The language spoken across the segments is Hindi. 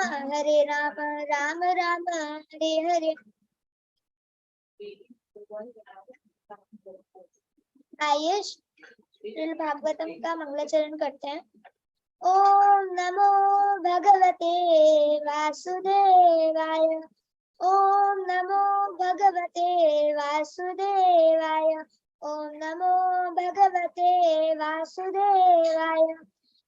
हरे राम राम राम हरे हरे। आइए श्रील भागवतम का मंगलाचरण करते हैं। ओम नमो भगवते वासुदेवाय। ओम नमो भगवते वासुदेवाय। ओम नमो भगवते वासुदेवाय।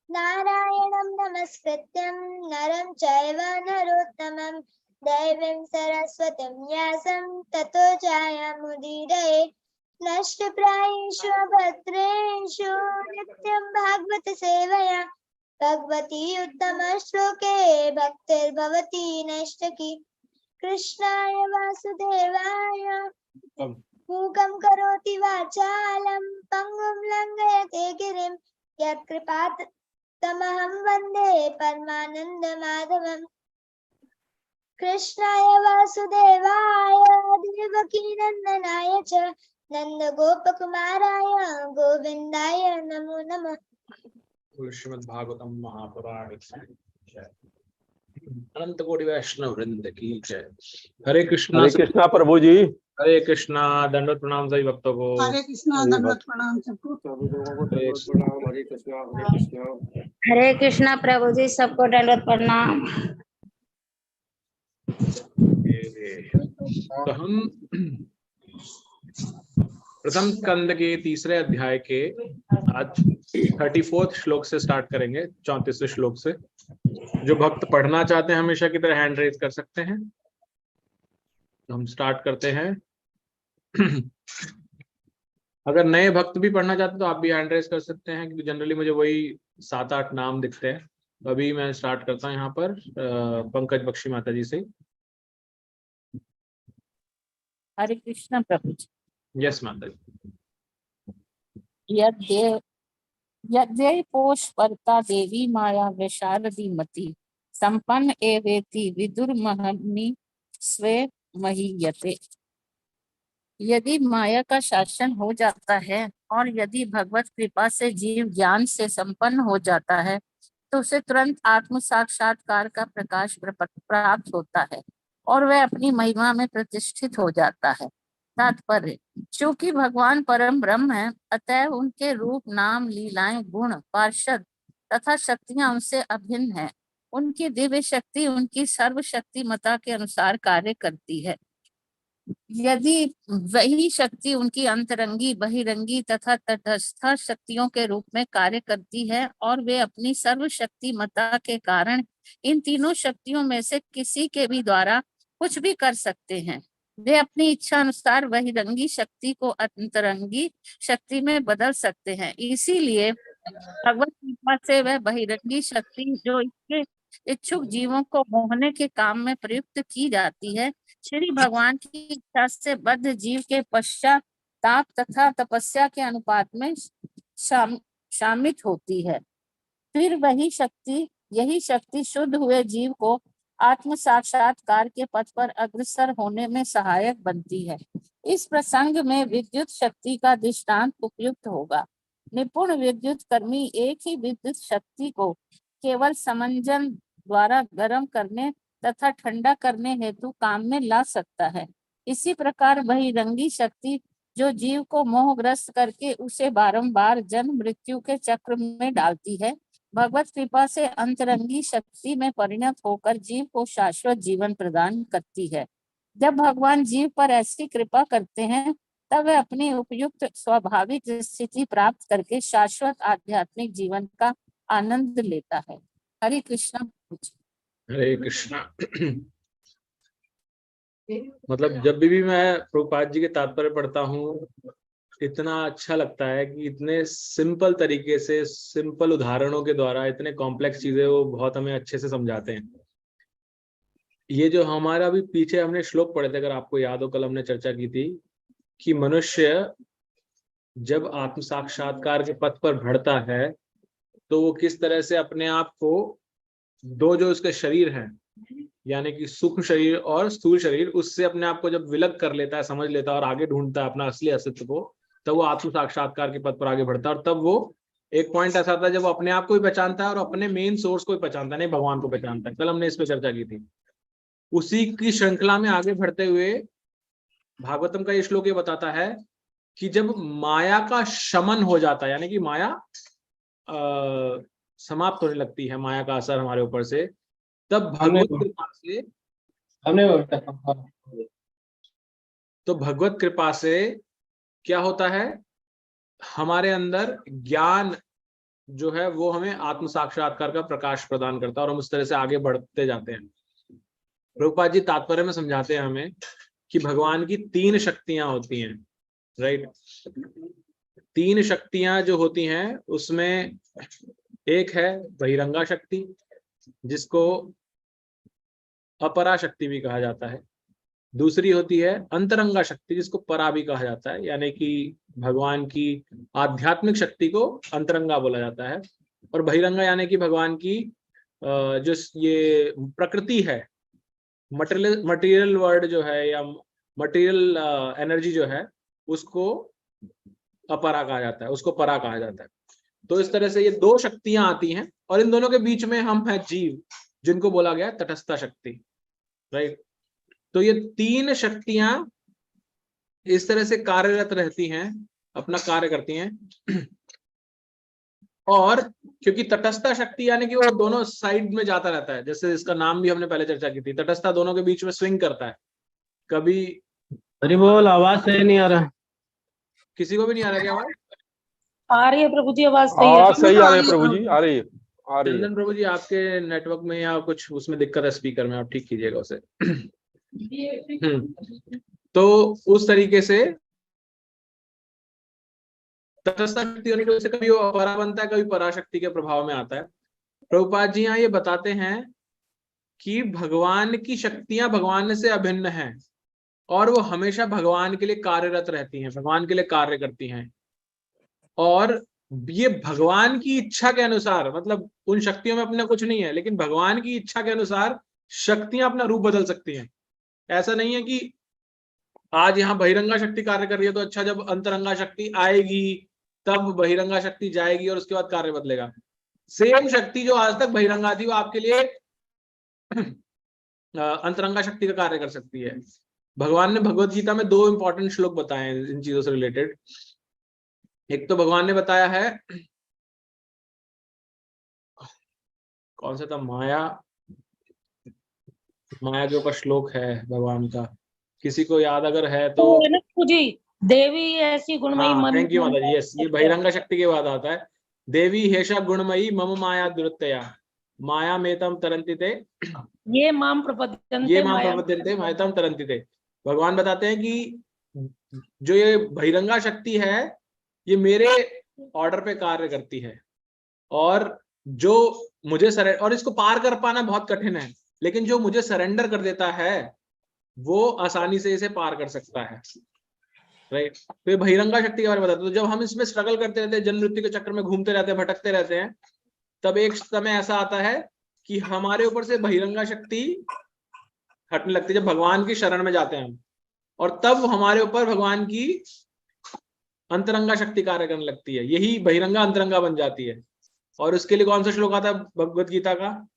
नारायणं नमस्कृत्यं नरं चैव नरोत्तमं देवीं सरस्वतीं व्यासं ततो जयमुदीरये। नष्टप्रायेषु भद्रेषु नित्यं भागवत सेवया भगवती उत्तमश्लोके भक्तिर्भवति नैष्ठकी। कृष्णाय वासुदेवाय मूकं करोति वाचालं पंगुं लङ्घयते गिरिं यत्कृपातमहं वन्दे परमानन्दमाधवम्। कृष्णाय वासुदेवाय देवकीनन्दनाय च नन्दगोपकुमाराय गोविन्दाय नमो नमः। श्रीमद्भागवतम महापुराण अनंत कोटि वैष्णव वृंद की जय। हरे कृष्णा प्रभु जी। हरे कृष्णा। दंडवत प्रणाम सभी भक्तों को। हरे कृष्णा। दंडवत प्रणाम सबको। हरे कृष्णा हरे कृष्णा। हरे कृष्णा प्रभु जी, सबको दंडवत प्रणाम। तो हम प्रथम स्कंद के तीसरे अध्याय के आज 34 श्लोक से स्टार्ट करेंगे, 34वें श्लोक से। जो भक्त पढ़ना चाहते हैं हमेशा की तरह हैंड रेज कर सकते हैं। तो हम स्टार्ट करते हैं। अगर नए भक्त भी पढ़ना चाहते हैं तो आप भी हैंड रेज कर सकते हैं, क्योंकि जनरली मुझे वही 7-8 नाम दिखते हैं। तो अभी मैं स्टार्ट करता हूँ यहाँ पर पंकज बख्शी माता जी से। हरे कृष्णा प्रभु जी। यस माता जी। यद्य पोषपर्ता देवी माया विशारदी मति संपन्न एवेति विदुर्महनि स्वे महीयते। यदि माया का शासन हो जाता है और यदि भगवत कृपा से जीव ज्ञान से संपन्न हो जाता है तो उसे तुरंत आत्म साक्षात्कार का प्रकाश प्राप्त होता है और वह अपनी महिमा में प्रतिष्ठित हो जाता है। तात्पर्य, चूंकि भगवान परम ब्रह्म है, अतः उनके रूप, नाम, लीलाएं, गुण, पार्षद तथा शक्तियां उनसे अभिन्न है। उनकी दिव्य शक्ति उनकी सर्वशक्तिमता के अनुसार कार्य करती है। यदि वही शक्ति उनकी अंतरंगी, बहिरंगी तथा तटस्थ शक्तियों के रूप में कार्य करती है और वे अपनी सर्वशक्तिमता के कारण इन तीनों शक्तियों में से किसी के भी द्वारा कुछ भी कर सकते हैं। वे अपनी इच्छा अनुसार बहिरंगी शक्ति को अंतरंगी शक्ति में बदल सकते हैं। इसीलिए भगवत कृपा से वह बहिरंगी शक्ति जो इसके इच्छुक जीवों को मोहने के काम में प्रयुक्त की जाती है, श्री भगवान की इच्छा से बद्ध जीव के पश्चात ताप तथा तपस्या के अनुपात में शामित होती है। फिर यही शक्ति शुद्ध हुए जीव को आत्म साक्षात्कार के पथ पर अग्रसर होने में सहायक बनती है। इस प्रसंग में विद्युत शक्ति का दृष्टांत उपयुक्त होगा। निपुण विद्युत कर्मी एक ही विद्युत शक्ति को केवल समंजन द्वारा गर्म करने तथा ठंडा करने हेतु काम में ला सकता है। इसी प्रकार बहिरंगी शक्ति जो जीव को मोहग्रस्त करके उसे बारंबार जन्म मृत्यु के चक्र में डालती है, भगवत कृपा से अंतरंगी शक्ति में परिणत होकर जीव को शाश्वत जीवन प्रदान करती है। जब भगवान जीव पर ऐसी कृपा करते हैं तब वह अपनी उपयुक्त स्वाभाविक स्थिति प्राप्त करके शाश्वत आध्यात्मिक जीवन का आनंद लेता है। हरे कृष्णा। हरे कृष्णा। मतलब जब भी मैं प्रभुपाद जी के तात्पर्य पढ़ता हूँ, इतना अच्छा लगता है कि इतने सिंपल तरीके से, सिंपल उदाहरणों के द्वारा इतने कॉम्प्लेक्स चीजें वो बहुत हमें अच्छे से समझाते हैं। ये जो हमारा भी पीछे हमने श्लोक पढ़े थे, अगर आपको याद हो, कल हमने चर्चा की थी कि मनुष्य जब आत्म साक्षात्कार के पथ पर बढ़ता है तो वो किस तरह से अपने आप को दो जो उसके शरीर हैं, यानी कि सूक्ष्म शरीर और स्थूल शरीर, उससे अपने आप को जब विलग कर लेता है, समझ लेता है और आगे ढूंढता है अपना असली अस्तित्व को, तब वो आत्म साक्षात्कार के पथ पर आगे बढ़ता है और तब वो एक पॉइंट ऐसा था जब वो अपने आप को भी पहचानता है और अपने मेन सोर्स को भी पहचानता है, नहीं भगवान को पहचानता है। कल हमने इस पे चर्चा की थी। उसी की श्रृंखला में आगे बढ़ते हुए भागवतम का ये श्लोक ये बताता है कि जब माया का शमन हो जाता है, यानी कि माया समाप्त होने लगती है, माया का असर हमारे ऊपर से, तब भगवत कृपा से क्या होता है, हमारे अंदर ज्ञान जो है वो हमें आत्म साक्षात्कार का प्रकाश प्रदान करता है और हम उस तरह से आगे बढ़ते जाते हैं। प्रभुपाद जी तात्पर्य में समझाते हैं हमें कि भगवान की 3 शक्तियां होती हैं, राइट। 3 शक्तियां जो होती हैं उसमें एक है बहिरंगा शक्ति, जिसको अपरा शक्ति भी कहा जाता है। दूसरी होती है अंतरंगा शक्ति, जिसको परा भी कहा जाता है, यानी कि भगवान की आध्यात्मिक शक्ति को अंतरंगा बोला जाता है। और बहिरंगा यानी कि भगवान की जो ये प्रकृति है, मटेरियल वर्ल्ड जो है या मटेरियल एनर्जी जो है, उसको अपरा कहा जाता है, उसको परा कहा जाता है। तो इस तरह से ये 2 शक्तियां आती हैं और इन दोनों के बीच में हम हैं जीव, जिनको बोला गया तटस्थ शक्ति, राइट। तो ये 3 शक्तियां इस तरह से कार्यरत रहती हैं, अपना कार्य करती हैं। और क्योंकि तटस्थ शक्ति यानी कि वो दोनों साइड में जाता रहता है, जैसे इसका नाम भी हमने पहले चर्चा की थी, तटस्थ दोनों के बीच में स्विंग करता है। कभी हरि बोल, आवाज सही नहीं आ रहा। किसी को भी नहीं आ रहा क्या आवाज? आ रही है प्रभु जी, आवाज सही है। आवाज सही आ रही है प्रभु जी, आ रही है। चंदन प्रभु जी, आपके नेटवर्क में या कुछ उसमें दिक्कत है स्पीकर में, आप ठीक कीजिएगा उसे। तो उस तरीके से तटस्थ शक्ति होने की वजह से कभी वो अपरा बनता है, कभी पराशक्ति के प्रभाव में आता है। प्रभुपाद जी यहाँ ये बताते हैं कि भगवान की शक्तियां भगवान से अभिन्न हैं और वो हमेशा भगवान के लिए कार्यरत रहती हैं, भगवान के लिए कार्य करती हैं। और ये भगवान की इच्छा के अनुसार, मतलब उन शक्तियों में अपना कुछ नहीं है, लेकिन भगवान की इच्छा के अनुसार शक्तियां अपना रूप बदल सकती हैं। ऐसा नहीं है कि आज यहाँ बहिरंगा शक्ति कार्य कर रही है तो अच्छा, जब अंतरंगा शक्ति आएगी तब बहिरंगा शक्ति जाएगी और उसके बाद कार्य बदलेगा। सेम शक्ति जो आज तक बहिरंगा थी वो आपके लिए अंतरंगा शक्ति का कार्य कर सकती है। भगवान ने भगवत गीता में 2 इंपॉर्टेंट श्लोक बताए हैं इन चीजों से रिलेटेड। एक तो भगवान ने बताया है, कौन सा था, माया के ऊपर श्लोक है भगवान का, किसी को याद अगर है तो। प्रभु जी, देवी ऐसी गुणमयी मन। थैंक यू माता जी। यस, ये बहिरंगा शक्ति के बाद आता है। देवी हेषा गुणमयी मम माया दुरतया माया मेतम तरंतिते ये माम प्रपद्यन्ते मायतम तरंतिते। भगवान बताते हैं कि जो ये बहिरंगा शक्ति है ये मेरे ऑर्डर पे कार्य करती है, और जो मुझे और इसको पार कर पाना बहुत कठिन है, लेकिन जो मुझे सरेंडर कर देता है वो आसानी से इसे पार कर सकता है, राइट। तो ये बहिरंगा शक्ति के बारे में बताते हैं। तो जब हम इसमें स्ट्रगल करते रहते हैं, जन्म मृत्यु के चक्र में घूमते रहते हैं, भटकते रहते हैं, तब एक समय ऐसा आता है कि हमारे ऊपर से बहिरंगा शक्ति हटने लगती है, जब भगवान की शरण में जाते हैं हम, और तब हमारे ऊपर भगवान की अंतरंगा शक्ति कार्य करने लगती है। यही बहिरंगा अंतरंगा बन जाती है। और उसके लिए कौन सा श्लोक आता है भगवत गीता का?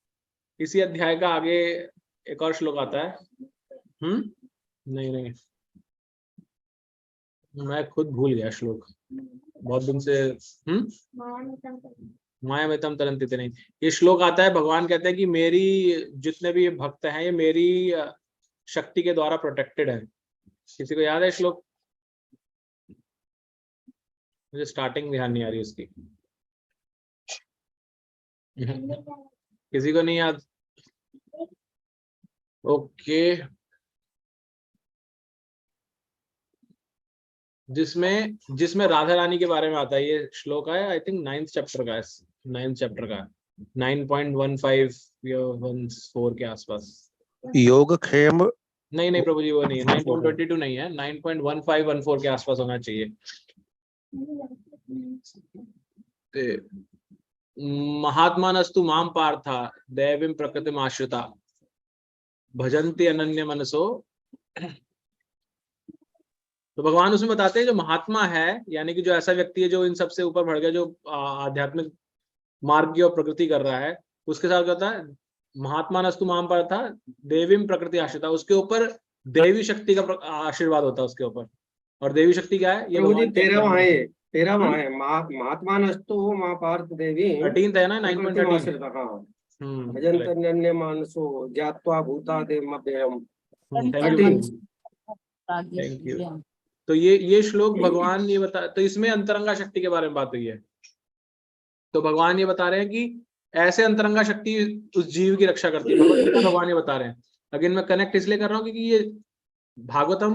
इसी अध्याय का आगे एक और श्लोक आता है। नहीं, मैं खुद भूल गया श्लोक, बहुत दिन से। माया में तम तरंतिते नहीं, ये श्लोक आता है, भगवान कहते हैं कि मेरी जितने भी भक्त हैं ये मेरी शक्ति के द्वारा प्रोटेक्टेड है। किसी को याद है श्लोक? मुझे स्टार्टिंग ध्यान नहीं आ रही उसकी। किसी को नहीं याद? ओके, जिसमें राधा रानी के बारे में आता है ये श्लोक है। आई थिंक 9th चैप्टर का, 9th चैप्टर का 9.15 या 14 के आसपास। योगक्षेम नहीं प्रभु जी, वो नहीं है, 9.22 नहीं है, 9.15-14 के आसपास होना चाहिए। महात्मानस्तु माम पार्था दैवीं प्रकृतिम आश्रिता भजन्ति अनन्य मनसो। तो भगवान उसमें बताते हैं जो महात्मा है, यानी कि जो ऐसा व्यक्ति है जो इन सबसे ऊपर बढ़ गया, जो आध्यात्मिक मार्ग की और प्रकृति कर रहा है, उसके साथ क्या होता है, महात्मा नस्तु माम पर था देवीम प्रकृति आश्रिता, उसके ऊपर देवी शक्ति का आशीर्वाद होता है उसके ऊपर। और देवी शक्ति क्या है, ये प्रभु जी भगवान के तेरा वहाँ अंदर है, तेरा वहाँ है महात्मा नस्तु माँ पार्थ देवी 13th है ना, प्रकृति 9.13। आश्रिता। हाँ, भजन्त अन्य मानसो ज्ञात्वा भूतादेव मभ्यम। Thank you. तो ये श्लोक भगवान ये बता, तो इसमें अंतरंगा शक्ति के बारे में बात हुई है। तो भगवान ये बता रहे हैं कि ऐसे अंतरंगा शक्ति उस जीव की रक्षा करती है, भगवान ये बता रहे हैं। अगेन मैं कनेक्ट इसलिए कर रहा हूँ क्योंकि ये भागवतम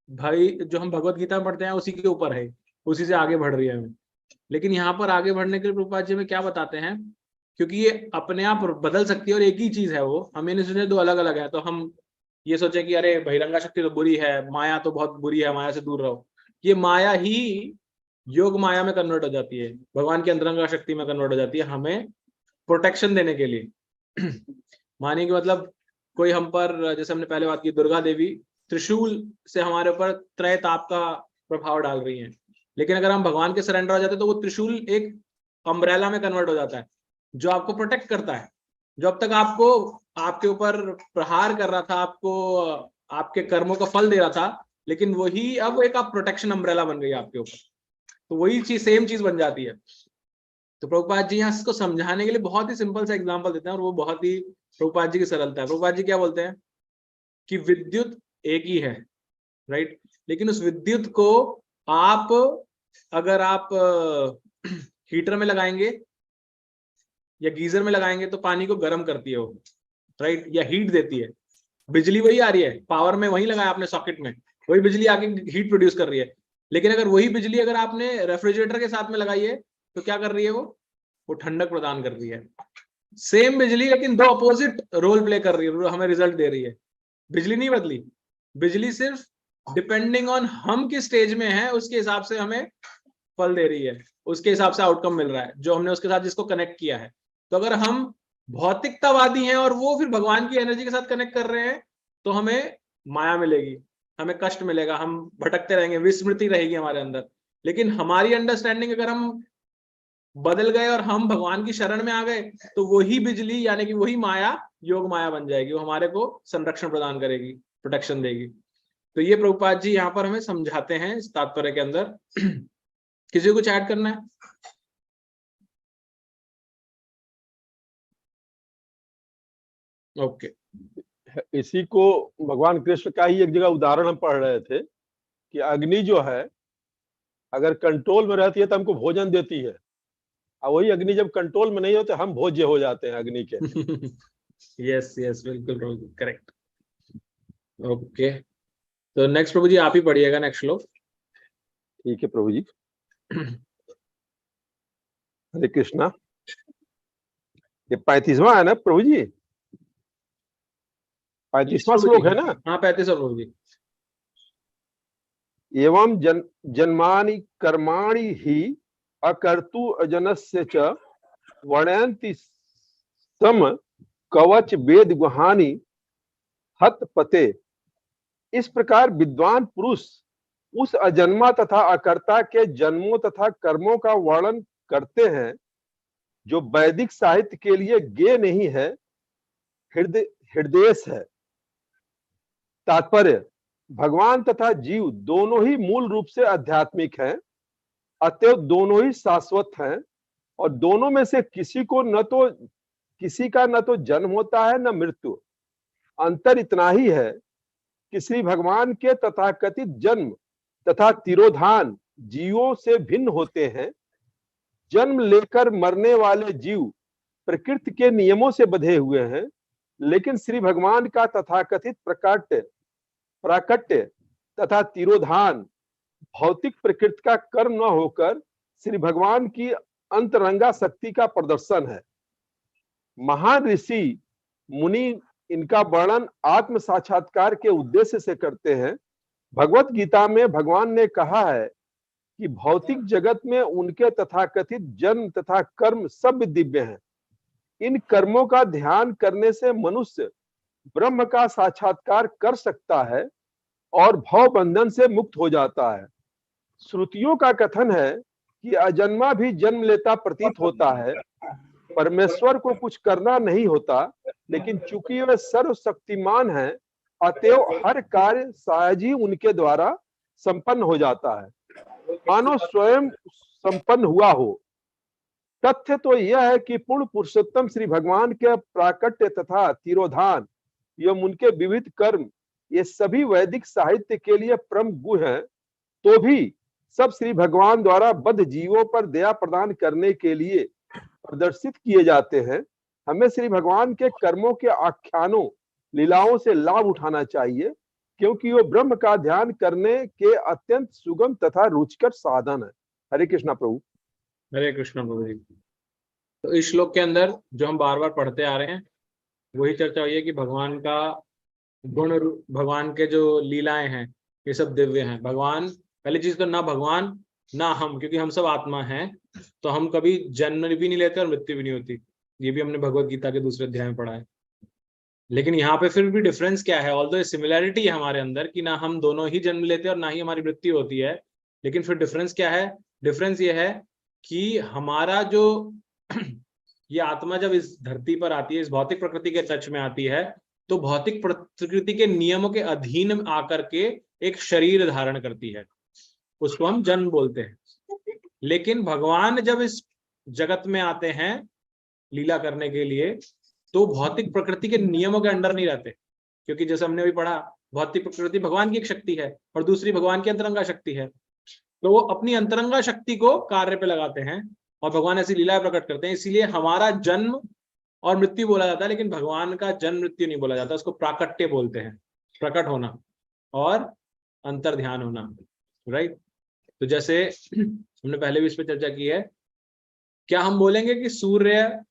भाई जो हम भगवत गीता में पढ़ते हैं उसी के ऊपर है, उसी से आगे बढ़ रही है हमें। लेकिन यहाँ पर आगे बढ़ने के लिए प्रभुपाद जी में क्या बताते हैं, क्योंकि ये अपने आप बदल सकती है और एक ही चीज है वो, हमें नहीं सोचे दो अलग अलग है। तो हम ये सोचे कि अरे बहिरंगा शक्ति तो बुरी है, माया तो बहुत बुरी है, माया से दूर रहो। ये माया ही योग माया में कन्वर्ट हो जाती है, भगवान की अंतरंगा शक्ति में कन्वर्ट हो जाती है, हमें प्रोटेक्शन देने के लिए। मानिए कि मतलब कोई हम पर, जैसे हमने पहले बात की, दुर्गा देवी त्रिशूल से हमारे ऊपर त्रय ताप का प्रभाव डाल रही हैं, लेकिन अगर हम भगवान के सरेंडर हो जाते हैं तो वो त्रिशूल एक अम्ब्रेला में कन्वर्ट हो जाता है, जो आपको प्रोटेक्ट करता है। जो अब तक आपको आपके ऊपर प्रहार कर रहा था, आपको आपके कर्मों का फल दे रहा था, लेकिन वही अब एक आप प्रोटेक्शन अम्ब्रेला बन गई आपके ऊपर। तो वही चीज, सेम चीज बन जाती है। तो प्रभुपाद जी यहाँ इसको समझाने के लिए बहुत ही सिंपल सा एग्जांपल देते हैं, और वो बहुत ही प्रभुपाद जी की सरलता है। प्रभुपाद जी क्या बोलते हैं कि विद्युत एक ही है, राइट, लेकिन उस विद्युत को आप अगर आप हीटर में लगाएंगे या गीजर में लगाएंगे तो पानी को गर्म करती है वो, राइट, या हीट देती है। बिजली वही आ रही है, पावर में वही लगाया आपने सॉकेट में, वही बिजली आके हीट प्रोड्यूस कर रही है। लेकिन अगर वही बिजली अगर आपने रेफ्रिजरेटर के साथ में लगाई है तो क्या कर रही है वो ठंडक प्रदान कर रही है। सेम बिजली, लेकिन दो अपोजिट रोल प्ले कर रही है, हमें रिजल्ट दे रही है। बिजली नहीं बदली, बिजली सिर्फ डिपेंडिंग ऑन हम किस स्टेज में है उसके हिसाब से हमें फल दे रही है, उसके हिसाब से आउटकम मिल रहा है जो हमने उसके साथ जिसको कनेक्ट किया है। तो अगर हम भौतिकतावादी हैं और वो फिर भगवान की एनर्जी के साथ कनेक्ट कर रहे हैं तो हमें माया मिलेगी, हमें कष्ट मिलेगा, हम भटकते रहेंगे, विस्मृति रहेगी हमारे अंदर। लेकिन हमारी अंडरस्टैंडिंग अगर हम बदल गए और हम भगवान की शरण में आ गए तो वही बिजली यानी कि वही माया योग माया बन जाएगी, वो हमारे को संरक्षण प्रदान करेगी, प्रोटेक्शन देगी। तो ये प्रभुपाद जी यहाँ पर हमें समझाते हैं इस तात्पर्य के अंदर। किसी को कुछ ऐड करना है? ओके। इसी को भगवान कृष्ण का ही एक जगह उदाहरण हम पढ़ रहे थे कि अग्नि जो है अगर कंट्रोल में रहती है तो हमको भोजन देती है, और वही अग्नि जब कंट्रोल में नहीं होते हम भोज्य हो जाते हैं अग्नि के। यस यस, बिल्कुल करेक्ट। ओके, तो नेक्स्ट प्रभु जी आप ही पढ़िएगा नेक्स्ट श्लोक। ठीक है प्रभु जी। हरे कृष्णा। ये 35वां है ना प्रभु जी? 35वां श्लोक है ना? हाँ 35 प्रभु जी। एवं जन्मानि कर्माणि ही अकर्तु अजनस्य च वर्णयन्ति सम कवच वेद गुहानि हत पते। इस प्रकार विद्वान पुरुष उस अजन्मा तथा अकर्ता के जन्मों तथा कर्मों का वर्णन करते हैं जो वैदिक साहित्य के लिए ज्ञेय नहीं है, हृदयेश है। तात्पर्य, भगवान तथा जीव दोनों ही मूल रूप से आध्यात्मिक हैं, अतएव दोनों ही शाश्वत हैं, और दोनों में से किसी का न तो जन्म होता है न मृत्यु। अंतर इतना ही है कि श्री भगवान के तथाकथित जन्म तथा तिरोधान जीवों से भिन्न होते हैं। जन्म लेकर मरने वाले जीव प्रकृति के नियमों से बंधे हुए हैं, लेकिन श्री भगवान का तथाकथित प्राकट्य तथा तिरोधान भौतिक प्रकृति का कर्म न होकर श्री भगवान की अंतरंगा शक्ति का प्रदर्शन है। महान ऋषि मुनि इनका वर्णन आत्म साक्षात्कार के उद्देश्य से करते हैं। भगवत गीता में भगवान ने कहा है कि भौतिक जगत में उनके तथाकथित जन्म तथा कर्म सब दिव्य हैं। इन कर्मों का ध्यान करने से मनुष्य ब्रह्म का साक्षात्कार कर सकता है, और भव बंधन से मुक्त हो जाता है। श्रुतियों का कथन है कि अजन्मा भी जन्म लेता प्रतीत होता है। परमेश्वर को कुछ करना नहीं होता, लेकिन चूंकि वे सर्वशक्तिमान हैं, अतएव हर कार्य सहज ही उनके द्वारा संपन्न हो जाता है, मानो स्वयं संपन्न हुआ हो। तथ्य तो यह है कि पूर्ण पुरुषोत्तम श्री भगवान के प्राकट्य तथा तिरोधान एवं उनके विविध कर्म, ये सभी वैदिक साहित्य के लिए परम गुण हैं, तो भी सब श्री भगवान द्वारा बद्ध जीवों पर दया प्रदान करने के लिए प्रदर्शित किए जाते हैं। हमें श्री भगवान के कर्मों के आख्यानों, लीलाओं से लाभ उठाना चाहिए, क्योंकि वो ब्रह्म का ध्यान करने के अत्यंत सुगम तथा रुचिकर साधन है। हरे कृष्णा प्रभु। हरे कृष्ण प्रभु जी। तो इस श्लोक के अंदर जो हम बार बार पढ़ते आ रहे हैं वही चर्चा हुई है कि भगवान का गुण, भगवान के जो लीलाएं हैं ये सब दिव्य हैं। भगवान, पहली चीज तो ना भगवान ना हम, क्योंकि हम सब आत्मा हैं, तो हम कभी जन्म भी नहीं लेते और मृत्यु भी नहीं होती। ये भी हमने भगवत गीता के दूसरे अध्याय में पढ़ा है। लेकिन यहाँ पे फिर भी डिफरेंस क्या है? ऑल्दो सिमिलैरिटी है हमारे अंदर कि ना हम दोनों ही जन्म लेते हैं और ना ही हमारी मृत्यु होती है, लेकिन फिर डिफरेंस क्या है? डिफरेंस ये है कि हमारा जो ये आत्मा जब इस धरती पर आती है, इस भौतिक प्रकृति के टच में आती है, तो भौतिक प्रकृति के नियमों के अधीन आकर के एक शरीर धारण करती है, उसको हम जन्म बोलते हैं। लेकिन भगवान जब इस जगत में आते हैं लीला करने के लिए, तो भौतिक प्रकृति के नियमों के अंडर नहीं रहते, क्योंकि जैसे हमने अभी पढ़ा, भौतिक प्रकृति भगवान की एक शक्ति है और दूसरी भगवान की अंतरंगा शक्ति है। तो वो अपनी अंतरंगा शक्ति को कार्य पे लगाते हैं और भगवान ऐसी लीलाएं प्रकट करते हैं। इसीलिए हमारा जन्म और मृत्यु बोला जाता है, लेकिन भगवान का जन्म मृत्यु नहीं बोला जाता, उसको प्राकट्य बोलते हैं, प्रकट होना और अंतर ध्यान होना, राइट। तो जैसे हमने पहले भी इस पर चर्चा की है, क्या हम बोलेंगे कि सूर्य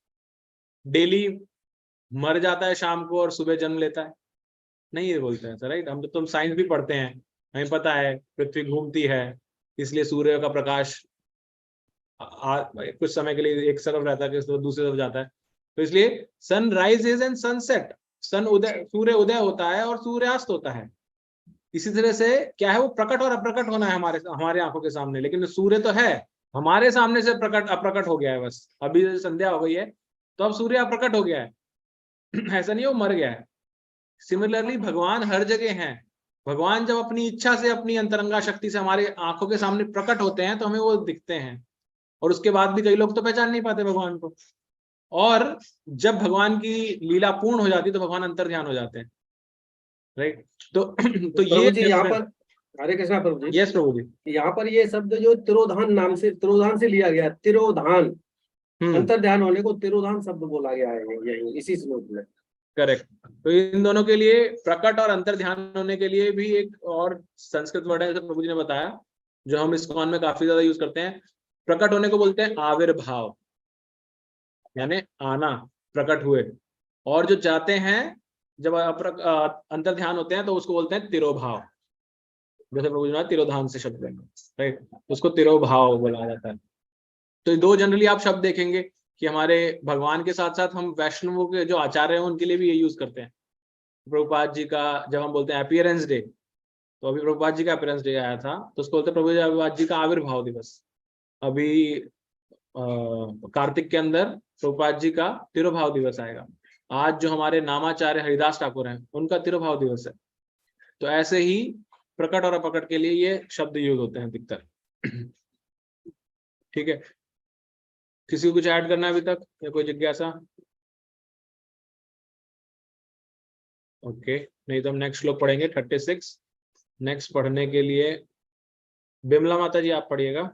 डेली मर जाता है शाम को और सुबह जन्म लेता है? नहीं बोलते हैं, राइट। हम तो साइंस भी पढ़ते हैं, हमें पता है पृथ्वी घूमती है, इसलिए सूर्य का प्रकाश कुछ समय के लिए एक तरफ रहता है, दूसरी तरफ जाता है। तो इसलिए सन राइजेज एंड सनसेट, सूर्य उदय होता है और सूर्यास्त होता है। इसी तरह से क्या है, वो प्रकट और अप्रकट होना है हमारे आंखों के सामने, लेकिन सूर्य तो है हमारे सामने से प्रकट अप्रकट हो गया है। बस अभी संध्या हो गई है तो अब सूर्य अप्रकट हो गया है, ऐसा नहीं वो मर गया है। सिमिलरली भगवान हर जगह हैं। भगवान जब अपनी इच्छा से, अपनी अंतरंगा शक्ति से हमारे आंखों के सामने प्रकट होते हैं तो हमें वो दिखते हैं, और उसके बाद भी कई लोग तो पहचान नहीं पाते भगवान को। और जब भगवान की लीला पूर्ण हो जाती है तो भगवान अंतर ध्यान हो जाते हैं, राइट। तो ये जी यहाँ पर, हरे कृष्णा प्रभु जी। यस प्रभु जी। यहाँ पर ये शब्द जो तिरोधान नाम से, तिरोधान से लिया गया, तिरोधान, अंतर ध्यान होने को तिरोधान शब्द बोला गया है यही इसी श्लोक में। करेक्ट। तो इन दोनों के लिए, प्रकट और अंतर ध्यान होने के लिए भी एक और संस्कृत वर्ड है, प्रभु जी ने बताया, जो हम इस्कॉन में काफी ज्यादा यूज करते हैं। प्रकट होने को बोलते हैं आविर्भाव, यानी आना, प्रकट हुए। और जो जाते हैं, जब अंतर ध्यान होते हैं तो उसको बोलते हैं तिरोभाव। जैसे प्रभु जी ने तिरोधान से शब्द है, राइट, उसको तिरोभाव बोला जाता है। तो दो जनरली आप शब्द देखेंगे कि हमारे भगवान के साथ साथ हम वैष्णवों के जो आचार्य हैं उनके लिए भी ये यूज करते हैं। प्रभुपाद जी का जब हम बोलते हैं अपीयरेंस डे, तो अभी प्रभुपाद जी का अपीयरेंस डे आया था तो उसको बोलते हैं प्रभुपाद जी का आविर्भाव दिवस। अभी कार्तिक के अंदर प्रभुपाद जी का तिरोभाव दिवस आएगा। आज जो हमारे नामाचार्य हरिदास ठाकुर हैं उनका तिरोभाव दिवस है। तो ऐसे ही प्रकट और अप्रकट के लिए ये शब्द यूज होते हैं अधिकतर। ठीक है, किसी को कुछ ऐड करना है अभी तक या कोई जिज्ञासा? ओके, नहीं तो हम नेक्स्ट श्लोक पढ़ेंगे 36। नेक्स्ट पढ़ने के लिए बिमला माता जी आप पढ़िएगा।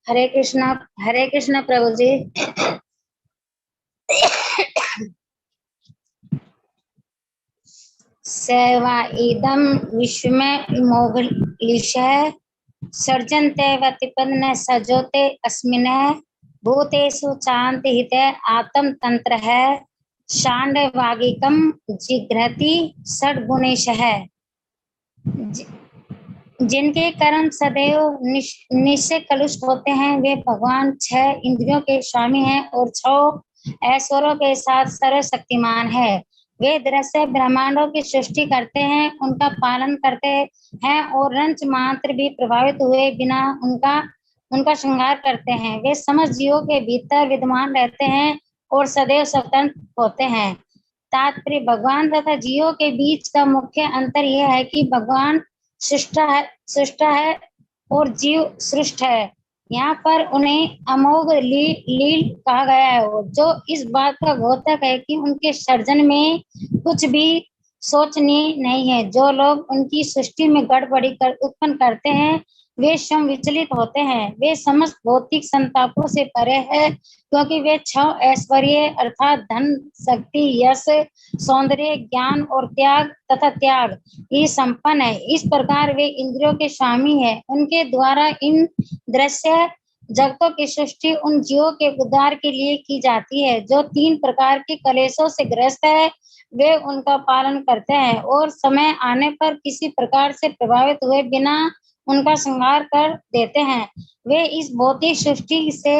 हरे कृष्णा प्रभु जी। सेवा इदम विश्वमें मोघलिशः सर्जन्ते वतिपन्न सजोते अस्मिन् भूतेषु चान्ति हिते आत्म तंत्रः शाण्डवागिकं जिघ्रति षड्गुणेशः। जिनके कर्म सदैव निश्चय कलुष होते हैं वे भगवान 6 इंद्रियों के स्वामी हैं और 6 ऐश्वर्यों के साथ सर्वशक्तिमान है। वे दृश्य ब्रह्मांडों की सृष्टि करते हैं, उनका पालन करते हैं और रंच मात्र भी प्रभावित हुए बिना उनका श्रृंगार करते हैं। वे समस्त जीवों के भीतर विद्यमान रहते हैं और सदैव स्वतंत्र होते हैं। तात्पर्य, भगवान तथा जीवों के बीच का मुख्य अंतर यह है कि भगवान सृष्टा है और जीव सृष्ट है। यहाँ पर उन्हें अमोघ लील कहा गया है, जो इस बात का द्योतक है कि उनके सर्जन में कुछ भी सोचनीय नहीं है। जो लोग उनकी सृष्टि में गड़बड़ी उत्पन्न करते हैं वे स्वयं विचलित होते हैं। वे समस्त भौतिक संतापों से परे है, क्योंकि वे 6 ऐश्वर्य अर्थात धन, शक्ति, यश, सौंदर्य, ज्ञान और त्याग ही संपन्न है। इस प्रकार वे इंद्रियों के स्वामी है। उनके द्वारा इन दृश्य जगतों की सृष्टि उन जीवों के उद्धार के लिए की जाती है जो 3 प्रकार के कलेशों से ग्रस्त है। वे उनका पालन करते हैं और समय आने पर किसी प्रकार से प्रभावित हुए बिना उनका श्रृंगार कर देते हैं। वे इस भौतिक सृष्टि से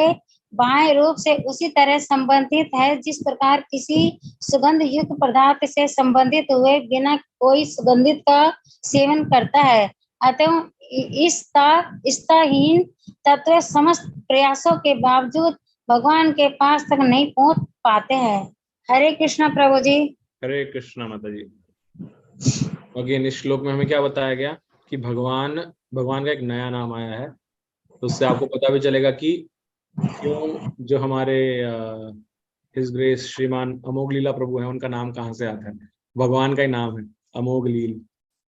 बाह्य रूप से उसी तरह संबंधित है जिस प्रकार किसी सुगंध युक्त पदार्थ से संबंधित हुए बिना कोई सुगंधित का सेवन करता है। अतः इष्टाहीन तत्व समस्त प्रयासों के बावजूद भगवान के पास तक नहीं पहुंच पाते हैं। हरे कृष्णा प्रभु जी। हरे कृष्णा माता जी। अगेन इस श्लोक में हमें क्या बताया गया कि भगवान का एक नया नाम आया है, तो उससे आपको पता भी चलेगा कि क्यों जो हमारे हिज ग्रेस श्रीमान अमोघ लीला प्रभु हैं उनका नाम कहाँ से आता है। भगवान का ही नाम है अमोघ लील,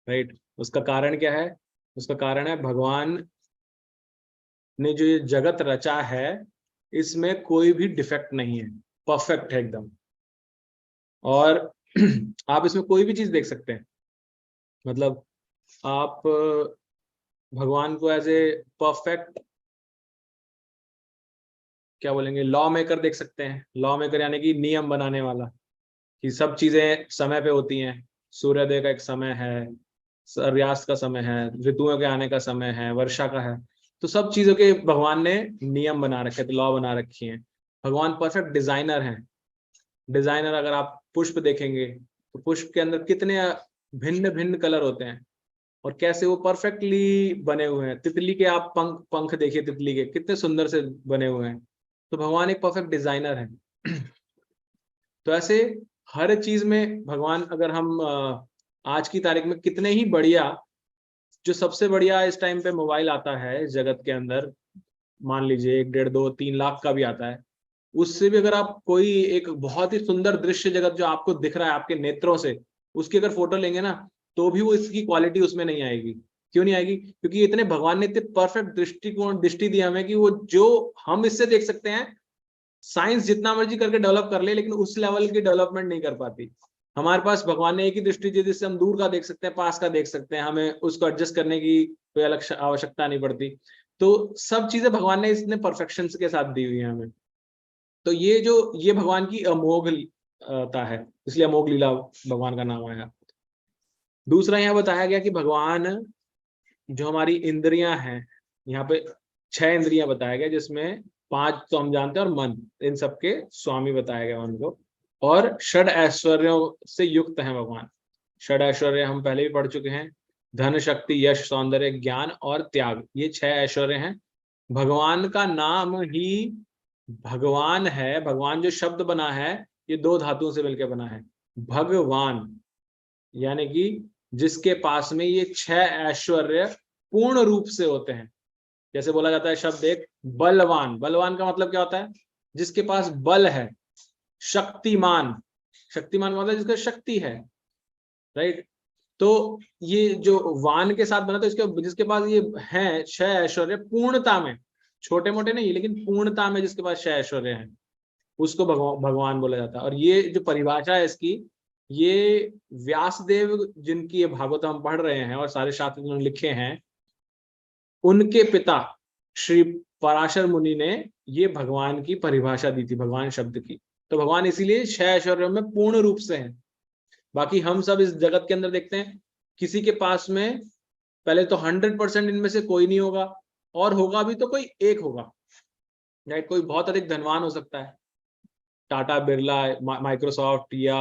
राइट। उसका कारण क्या है? उसका कारण है भगवान ने जो ये जगत रचा है इसमें कोई भी डिफेक्ट नहीं है, परफेक्ट है एकदम। और आप इसमें कोई भी चीज देख सकते हैं, मतलब आप भगवान को एज ए परफेक्ट क्या बोलेंगे, लॉ मेकर देख सकते हैं। लॉ मेकर यानी कि नियम बनाने वाला, कि सब चीजें समय पे होती हैं। सूर्योदय का एक समय है, सूर्यास्त का समय है, ऋतुओं के आने का समय है, वर्षा का है, तो सब चीजों के भगवान ने नियम बना रखे, लॉ बना रखी हैं। भगवान परफेक्ट डिजाइनर हैं। डिजाइनर, अगर आप पुष्प देखेंगे तो पुष्प के अंदर कितने भिन्न भिन्न कलर होते हैं और कैसे वो परफेक्टली बने हुए हैं। तितली के आप पंख देखिए, तितली के कितने सुंदर से बने हुए हैं। तो भगवान एक परफेक्ट डिजाइनर है। तो ऐसे हर चीज में भगवान, अगर हम आज की तारीख में कितने ही बढ़िया, जो सबसे बढ़िया इस टाइम पे मोबाइल आता है इस जगत के अंदर, मान लीजिए 1, 1.5, 2, 3 लाख का भी आता है, उससे भी अगर आप कोई एक बहुत ही सुंदर दृश्य जगत जो आपको दिख रहा है आपके नेत्रों से, उसकी अगर फोटो लेंगे ना, तो भी वो इसकी क्वालिटी उसमें नहीं आएगी। क्यों नहीं आएगी? क्योंकि इतने भगवान ने इतने परफेक्ट दृष्टि दी हमें कि वो जो हम इससे देख सकते हैं, साइंस जितना मर्जी करके डेवलप कर ले, लेकिन उस लेवल की डेवलपमेंट नहीं कर पाती। हमारे पास भगवान ने एक ही दृष्टि दी जिससे हम दूर का देख सकते हैं, पास का देख सकते हैं, हमें उसको एडजस्ट करने की कोई अलग आवश्यकता नहीं पड़ती। तो सब चीजें भगवान ने इसने परफेक्शन के साथ दी हुई है हमें। तो ये भगवान की अमोघता है, इसलिए अमोघ लीला भगवान का नाम आया। दूसरा यहाँ बताया गया कि भगवान जो हमारी इंद्रियां हैं, यहाँ पे 6 इंद्रियां बताया गया, जिसमें 5 तो हम जानते हैं और मन, इन सबके स्वामी बताया गया उनको। और षड ऐश्वर्यों से युक्त हैं भगवान। षड ऐश्वर्य हम पहले भी पढ़ चुके हैं, धन, शक्ति, यश, सौंदर्य, ज्ञान और त्याग, ये 6 ऐश्वर्य हैं। भगवान का नाम ही भगवान है। भगवान जो शब्द बना है ये 2 धातुओं से मिलकर बना है। भगवान यानी कि जिसके पास में ये 6 ऐश्वर्य पूर्ण रूप से होते हैं। जैसे बोला जाता है शब्द एक बलवान, बलवान का मतलब क्या होता है? जिसके पास बल है। शक्तिमान, शक्तिमान मतलब जिसका शक्ति है, राइट। तो ये जो वान के साथ बना, तो इसके जिसके पास ये है 6 ऐश्वर्य पूर्णता में, छोटे मोटे नहीं लेकिन पूर्णता में जिसके पास 6 ऐश्वर्य हैं, उसको भगवान बोला जाता है। और ये जो परिभाषा है इसकी, ये व्यासदेव जिनकी ये भागवत हम पढ़ रहे हैं और सारे शास्त्र उन्होंने लिखे हैं, उनके पिता श्री पराशर मुनि ने ये भगवान की परिभाषा दी थी, भगवान शब्द की। तो भगवान इसीलिए 6 ऐश्वर्यों में पूर्ण रूप से हैं। बाकी हम सब इस जगत के अंदर देखते हैं, किसी के पास में पहले तो 100% इनमें से कोई नहीं होगा, और होगा भी तो कोई एक होगा, राइट। कोई बहुत अधिक धनवान हो सकता है, टाटा बिरला, माइक्रोसॉफ्ट या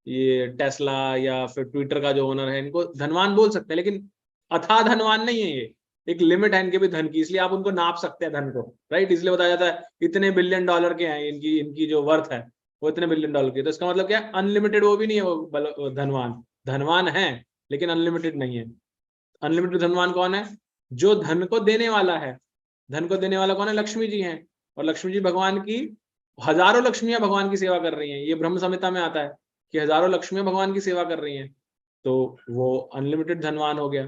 ये टेस्ला या फिर ट्विटर का जो ओनर है, इनको धनवान बोल सकते हैं, लेकिन अथाह धनवान नहीं है ये। एक लिमिट है इनके भी धन की, इसलिए आप उनको नाप सकते हैं धन को, राइट। इसलिए बताया जाता है इतने बिलियन डॉलर के हैं इनकी इनकी जो वर्थ है वो इतने बिलियन डॉलर की। तो इसका मतलब क्या है, अनलिमिटेड वो भी नहीं है वो धनवान। धनवान है लेकिन अनलिमिटेड नहीं है। अनलिमिटेड धनवान कौन है? जो धन को देने वाला है। धन को देने वाला कौन है? लक्ष्मी जी हैं। और लक्ष्मी जी भगवान की, हजारों लक्ष्मियां भगवान की सेवा कर रही हैं। ये ब्रह्म संहिता में आता है कि हजारों लक्ष्मियां भगवान की सेवा कर रही हैं, तो वो अनलिमिटेड धनवान हो गया।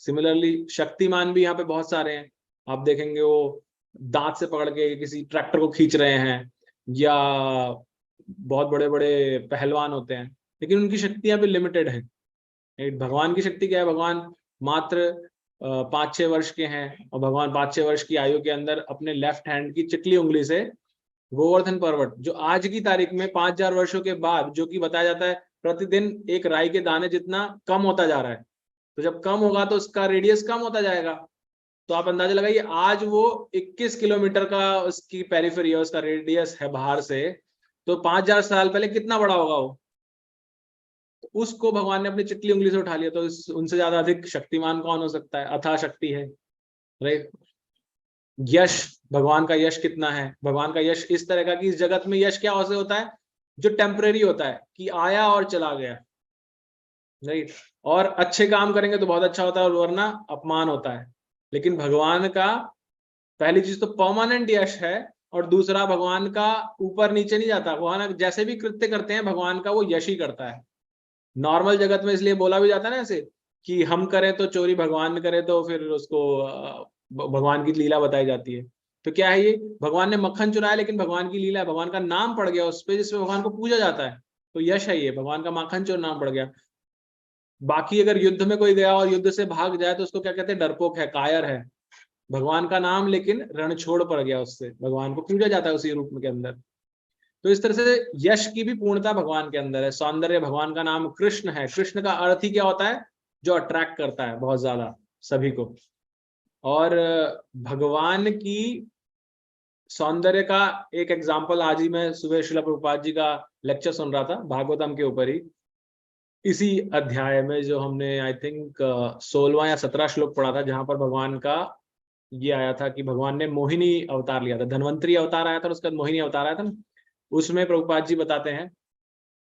सिमिलरली शक्तिमान भी यहाँ पे बहुत सारे हैं। आप देखेंगे वो दांत से पकड़ के किसी ट्रैक्टर को खींच रहे हैं, या बहुत बड़े बड़े पहलवान होते हैं, लेकिन उनकी शक्ति यहाँ पे लिमिटेड है। भगवान की शक्ति क्या है? भगवान मात्र 5-6 वर्ष के हैं, और भगवान 5-6 वर्ष की आयु के अंदर अपने लेफ्ट हैंड की चिटली उंगली से गोवर्धन पर्वत, जो आज की तारीख में 5000 वर्षों के बाद, जो कि बताया जाता है प्रतिदिन एक राई के दाने जितना कम होता जा रहा है, तो जब कम होगा तो उसका रेडियस कम होता जाएगा। तो आप अंदाजा लगाइए, आज वो 21 किलोमीटर का उसकी पेरिफेरी है, उसका रेडियस है बाहर से, तो 5000 साल पहले कितना बड़ा होगा वो। तो उसको भगवान ने अपनी चिटली उंगली से उठा लिया। तो उनसे ज्यादा अधिक शक्तिमान कौन हो सकता है? अथाह शक्ति है, राइट। यश, भगवान का यश कितना है? भगवान का यश इस तरह का कि इस जगत में यश क्या होता है? जो टेम्परेरी होता है, कि आया और चला गया, राइट। और अच्छे काम करेंगे तो बहुत अच्छा होता है, और वरना अपमान होता है। लेकिन भगवान का पहली चीज तो परमानेंट यश है, और दूसरा भगवान का ऊपर नीचे नहीं जाता। भगवान जैसे भी कृत्य करते हैं भगवान का वो यश ही करता है। नॉर्मल जगत में इसलिए बोला भी जाता है ना ऐसे कि हम करें तो चोरी, भगवान करे तो फिर उसको भगवान की लीला बताई जाती है। तो क्या है ये? भगवान ने मक्खन चुराया, लेकिन भगवान की लीला है, भगवान का नाम पड़ गया उस पर, जिसमें भगवान को पूजा जाता है, तो यश है ये, भगवान का माखन चोर नाम पड़ गया। बाकी अगर युद्ध में कोई गया और युद्ध से भाग जाए तो उसको क्या कहते हैं? डरपोक है, कायर है। भगवान का नाम लेकिन रणछोड़ पड़ गया उससे, भगवान को पूजा जाता है उसी रूप के अंदर। तो इस तरह से यश की भी पूर्णता भगवान के अंदर है। सौंदर्य, भगवान का नाम कृष्ण है। कृष्ण का अर्थ ही क्या होता है? जो अट्रैक्ट करता है बहुत ज्यादा सभी को। और भगवान की सौंदर्य का एक एग्जाम्पल, आज ही मैं सुबह श्रील प्रभुपाद जी का लेक्चर सुन रहा था भागवतम के ऊपर ही, इसी अध्याय में जो हमने आई थिंक 16वां या 17 श्लोक पढ़ा था, जहां पर भगवान का ये आया था कि भगवान ने मोहिनी अवतार लिया था। धन्वंतरी अवतार आया था और उसका मोहिनी अवतार आया था ना। उसमें प्रभुपाद जी बताते हैं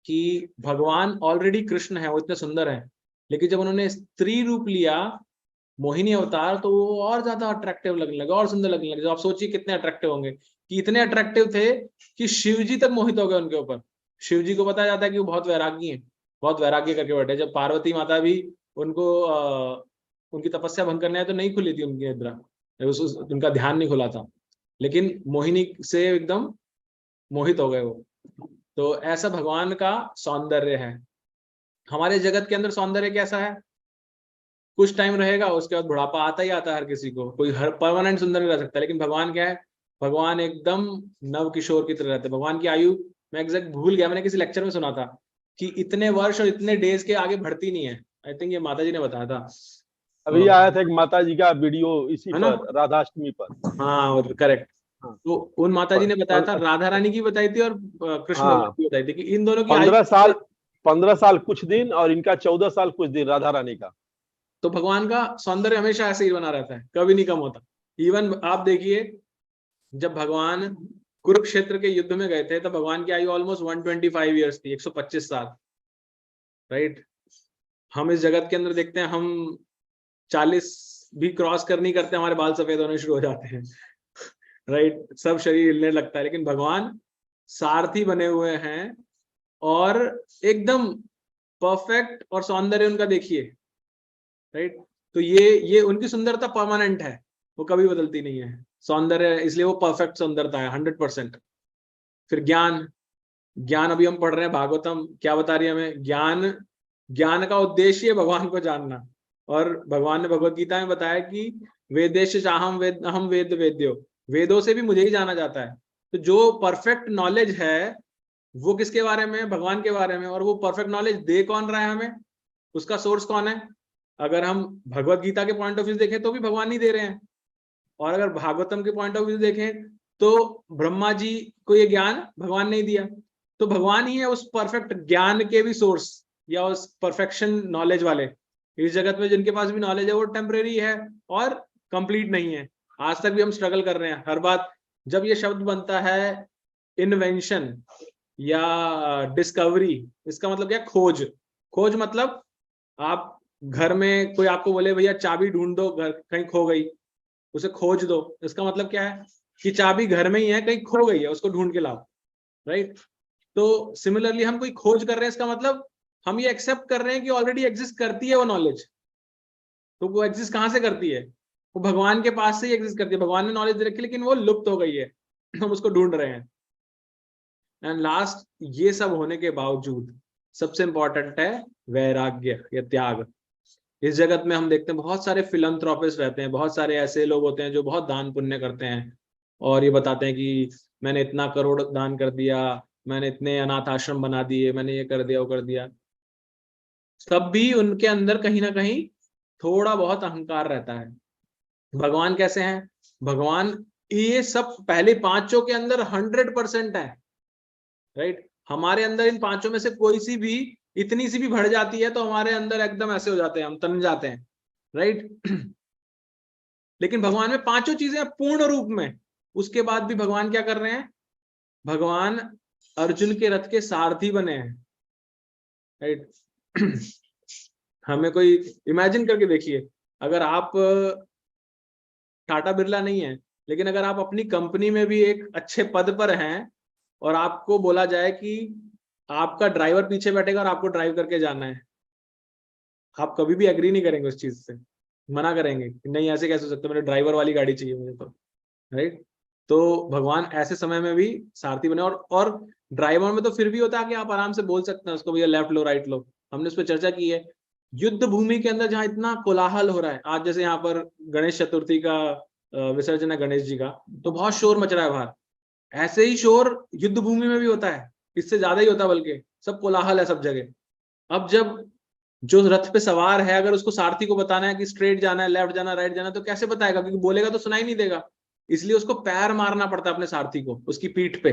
कि भगवान ऑलरेडी कृष्ण है, वो इतने सुंदर हैं, लेकिन जब उन्होंने स्त्री रूप लिया मोहिनी अवतार, तो वो और ज्यादा अट्रैक्टिव लगने लगे और सुंदर लगने लगे। तो आप सोचिए कितने अट्रैक्टिव होंगे, कि इतने अट्रैक्टिव थे कि शिव जी तक मोहित हो गए उनके ऊपर। शिव जी को बताया जाता है कि वो बहुत वैरागी है, बहुत वैराग्य करके बैठे। जब पार्वती माता भी उनको उनकी तपस्या भंग करने आए तो नहीं खुली थी उनकी निद्रा, उनका ध्यान नहीं खुला था, लेकिन मोहिनी से एकदम मोहित हो गए वो। तो ऐसा भगवान का सौंदर्य है। हमारे जगत के अंदर सौंदर्य कैसा है? कुछ टाइम रहेगा, उसके बाद बुढ़ापा आता ही आता है हर किसी को, कोई हर परमानेंट सुंदर नहीं रह सकता। लेकिन भगवान क्या है? भगवान एकदम नव किशोर की तरह रहते हैं। भगवान की आयु मैं एग्जैक्ट भूल गया, मैंने किसी लेक्चर में सुना था कि इतने वर्ष और इतने डेज के आगे बढ़ती नहीं है। आई थिंक ये माता जी ने बताया था। अभी आया था एक माता जी का वीडियो इसी पर, राधाष्टमी पर। हाँ करेक्ट। तो उन माता जी ने बताया था, राधा रानी की बताई थी और कृष्ण की बताई थी कि इन दोनों की 15 साल कुछ दिन, और इनका 14 साल कुछ दिन, राधा रानी का। तो भगवान का सौंदर्य हमेशा ऐसे ही बना रहता है, कभी नहीं कम होता। इवन आप देखिए, जब भगवान कुरुक्षेत्र के युद्ध में गए थे तो भगवान की आयु ऑलमोस्ट 125 ईयर्स थी, 125 साल, राइट। हम इस जगत के अंदर देखते हैं, हम 40 भी क्रॉस कर नहीं करते, हमारे बाल सफेद होने शुरू हो जाते हैं, राइट। सब शरीर हिलने लगता है। लेकिन भगवान सारथी बने हुए हैं और एकदम परफेक्ट, और सौंदर्य उनका देखिए, राइट। तो ये उनकी सुंदरता परमानेंट है, वो कभी बदलती नहीं है सौंदर्य, इसलिए वो परफेक्ट सुंदरता है 100%। फिर ज्ञान अभी हम पढ़ रहे हैं भागवतम, क्या बता रही है हमें? ज्ञान का उद्देश्य है भगवान को जानना। और भगवान ने भगवत गीता में बताया कि वेदेश चाहम वेद वेद्यो, वेदों से भी मुझे ही जाना जाता है। तो जो परफेक्ट नॉलेज है वो किसके बारे में? भगवान के बारे में। और वो परफेक्ट नॉलेज दे कौन रहा है हमें? उसका सोर्स कौन है? अगर हम भगवत गीता के पॉइंट ऑफ व्यू देखें तो भी भगवान ही दे रहे हैं, और अगर भागवतम के पॉइंट ऑफ व्यू देखें तो ब्रह्मा जी को ये ज्ञान भगवान ने दिया, तो भगवान ही है उस परफेक्ट ज्ञान के भी सोर्स या उस परफेक्शन नॉलेज वाले। इस जगत में जिनके पास भी नॉलेज है वो टेम्परेरी है और कंप्लीट नहीं है। आज तक भी हम स्ट्रगल कर रहे हैं। हर बात जब ये शब्द बनता है इन्वेंशन या डिस्कवरी, इसका मतलब क्या? खोज। खोज मतलब आप घर में कोई आपको बोले भैया चाबी ढूंढ दो, घर कहीं खो गई, उसे खोज दो, इसका मतलब क्या है कि चाबी घर में ही है, कहीं खो गई है, उसको ढूंढ के लाओ, राइट। तो सिमिलरली हम कोई खोज कर रहे हैं, इसका मतलब हम ये एक्सेप्ट कर रहे हैं कि ऑलरेडी एग्जिस्ट करती है वो नॉलेज। तो वो एग्जिस्ट कहाँ से करती है? वो भगवान के पास से ही एग्जिस्ट करती है। भगवान ने नॉलेज दे रखी, लेकिन वो लुप्त हो गई है, हम उसको ढूंढ रहे हैं। एंड लास्ट, ये सब होने के बावजूद सबसे इंपॉर्टेंट है वैराग्य या त्याग। इस जगत में हम देखते हैं बहुत सारे फिलंथ्रोपिस्ट रहते हैं, बहुत सारे ऐसे लोग होते हैं जो बहुत दान पुण्य करते हैं और ये बताते हैं कि मैंने इतना करोड़ दान कर दिया, मैंने इतने अनाथ आश्रम बना दिए, मैंने ये कर दिया वो कर दिया। तब भी उनके अंदर कहीं ना कहीं थोड़ा बहुत अहंकार रहता है। भगवान कैसे हैं? भगवान ये सब पहले पांचों के अंदर 100% है, राइट। हमारे अंदर इन पांचों में से कोई सी भी इतनी सी भी बढ़ जाती है तो हमारे अंदर एकदम ऐसे हो जाते हैं, हम तन जाते हैं, राइट। लेकिन भगवान में पांचों चीजें पूर्ण रूप में। उसके बाद भी भगवान क्या कर रहे हैं? भगवान अर्जुन के रथ के सारथी बने हैं, राइट। हमें कोई इमेजिन करके देखिए, अगर आप टाटा बिरला नहीं है, लेकिन अगर आप अपनी कंपनी में भी एक अच्छे पद पर हैं और आपको बोला जाए कि आपका ड्राइवर पीछे बैठेगा और आपको ड्राइव करके जाना है, आप कभी भी एग्री नहीं करेंगे उस चीज से, मना करेंगे कि नहीं ऐसे कैसे हो सकता है, मेरे ड्राइवर वाली गाड़ी चाहिए मुझे, तो राइट। तो भगवान ऐसे समय में भी सारथी बने। और ड्राइवर में तो फिर भी होता है कि आप आराम से बोल सकते हैं उसको, भैया लेफ्ट लो राइट लो, हमने उस पर चर्चा की है। युद्ध भूमि के अंदर जहाँ इतना कोलाहल हो रहा है, आज जैसे यहाँ पर गणेश चतुर्थी का विसर्जन है गणेश जी का, तो बहुत शोर मच रहा है बाहर। ऐसे ही शोर युद्ध भूमि में भी होता है, इससे ज्यादा ही होता है, बल्कि सब कोलाहल है सब जगह। अब जब जो रथ पे सवार है, अगर उसको सारथी को बताना है कि स्ट्रेट जाना है, लेफ्ट जाना है, राइट जाना है, तो कैसे बताएगा? क्योंकि बोलेगा तो सुनाई नहीं देगा। इसलिए उसको पैर मारना पड़ता है अपने सारथी को, उसकी पीठ पे,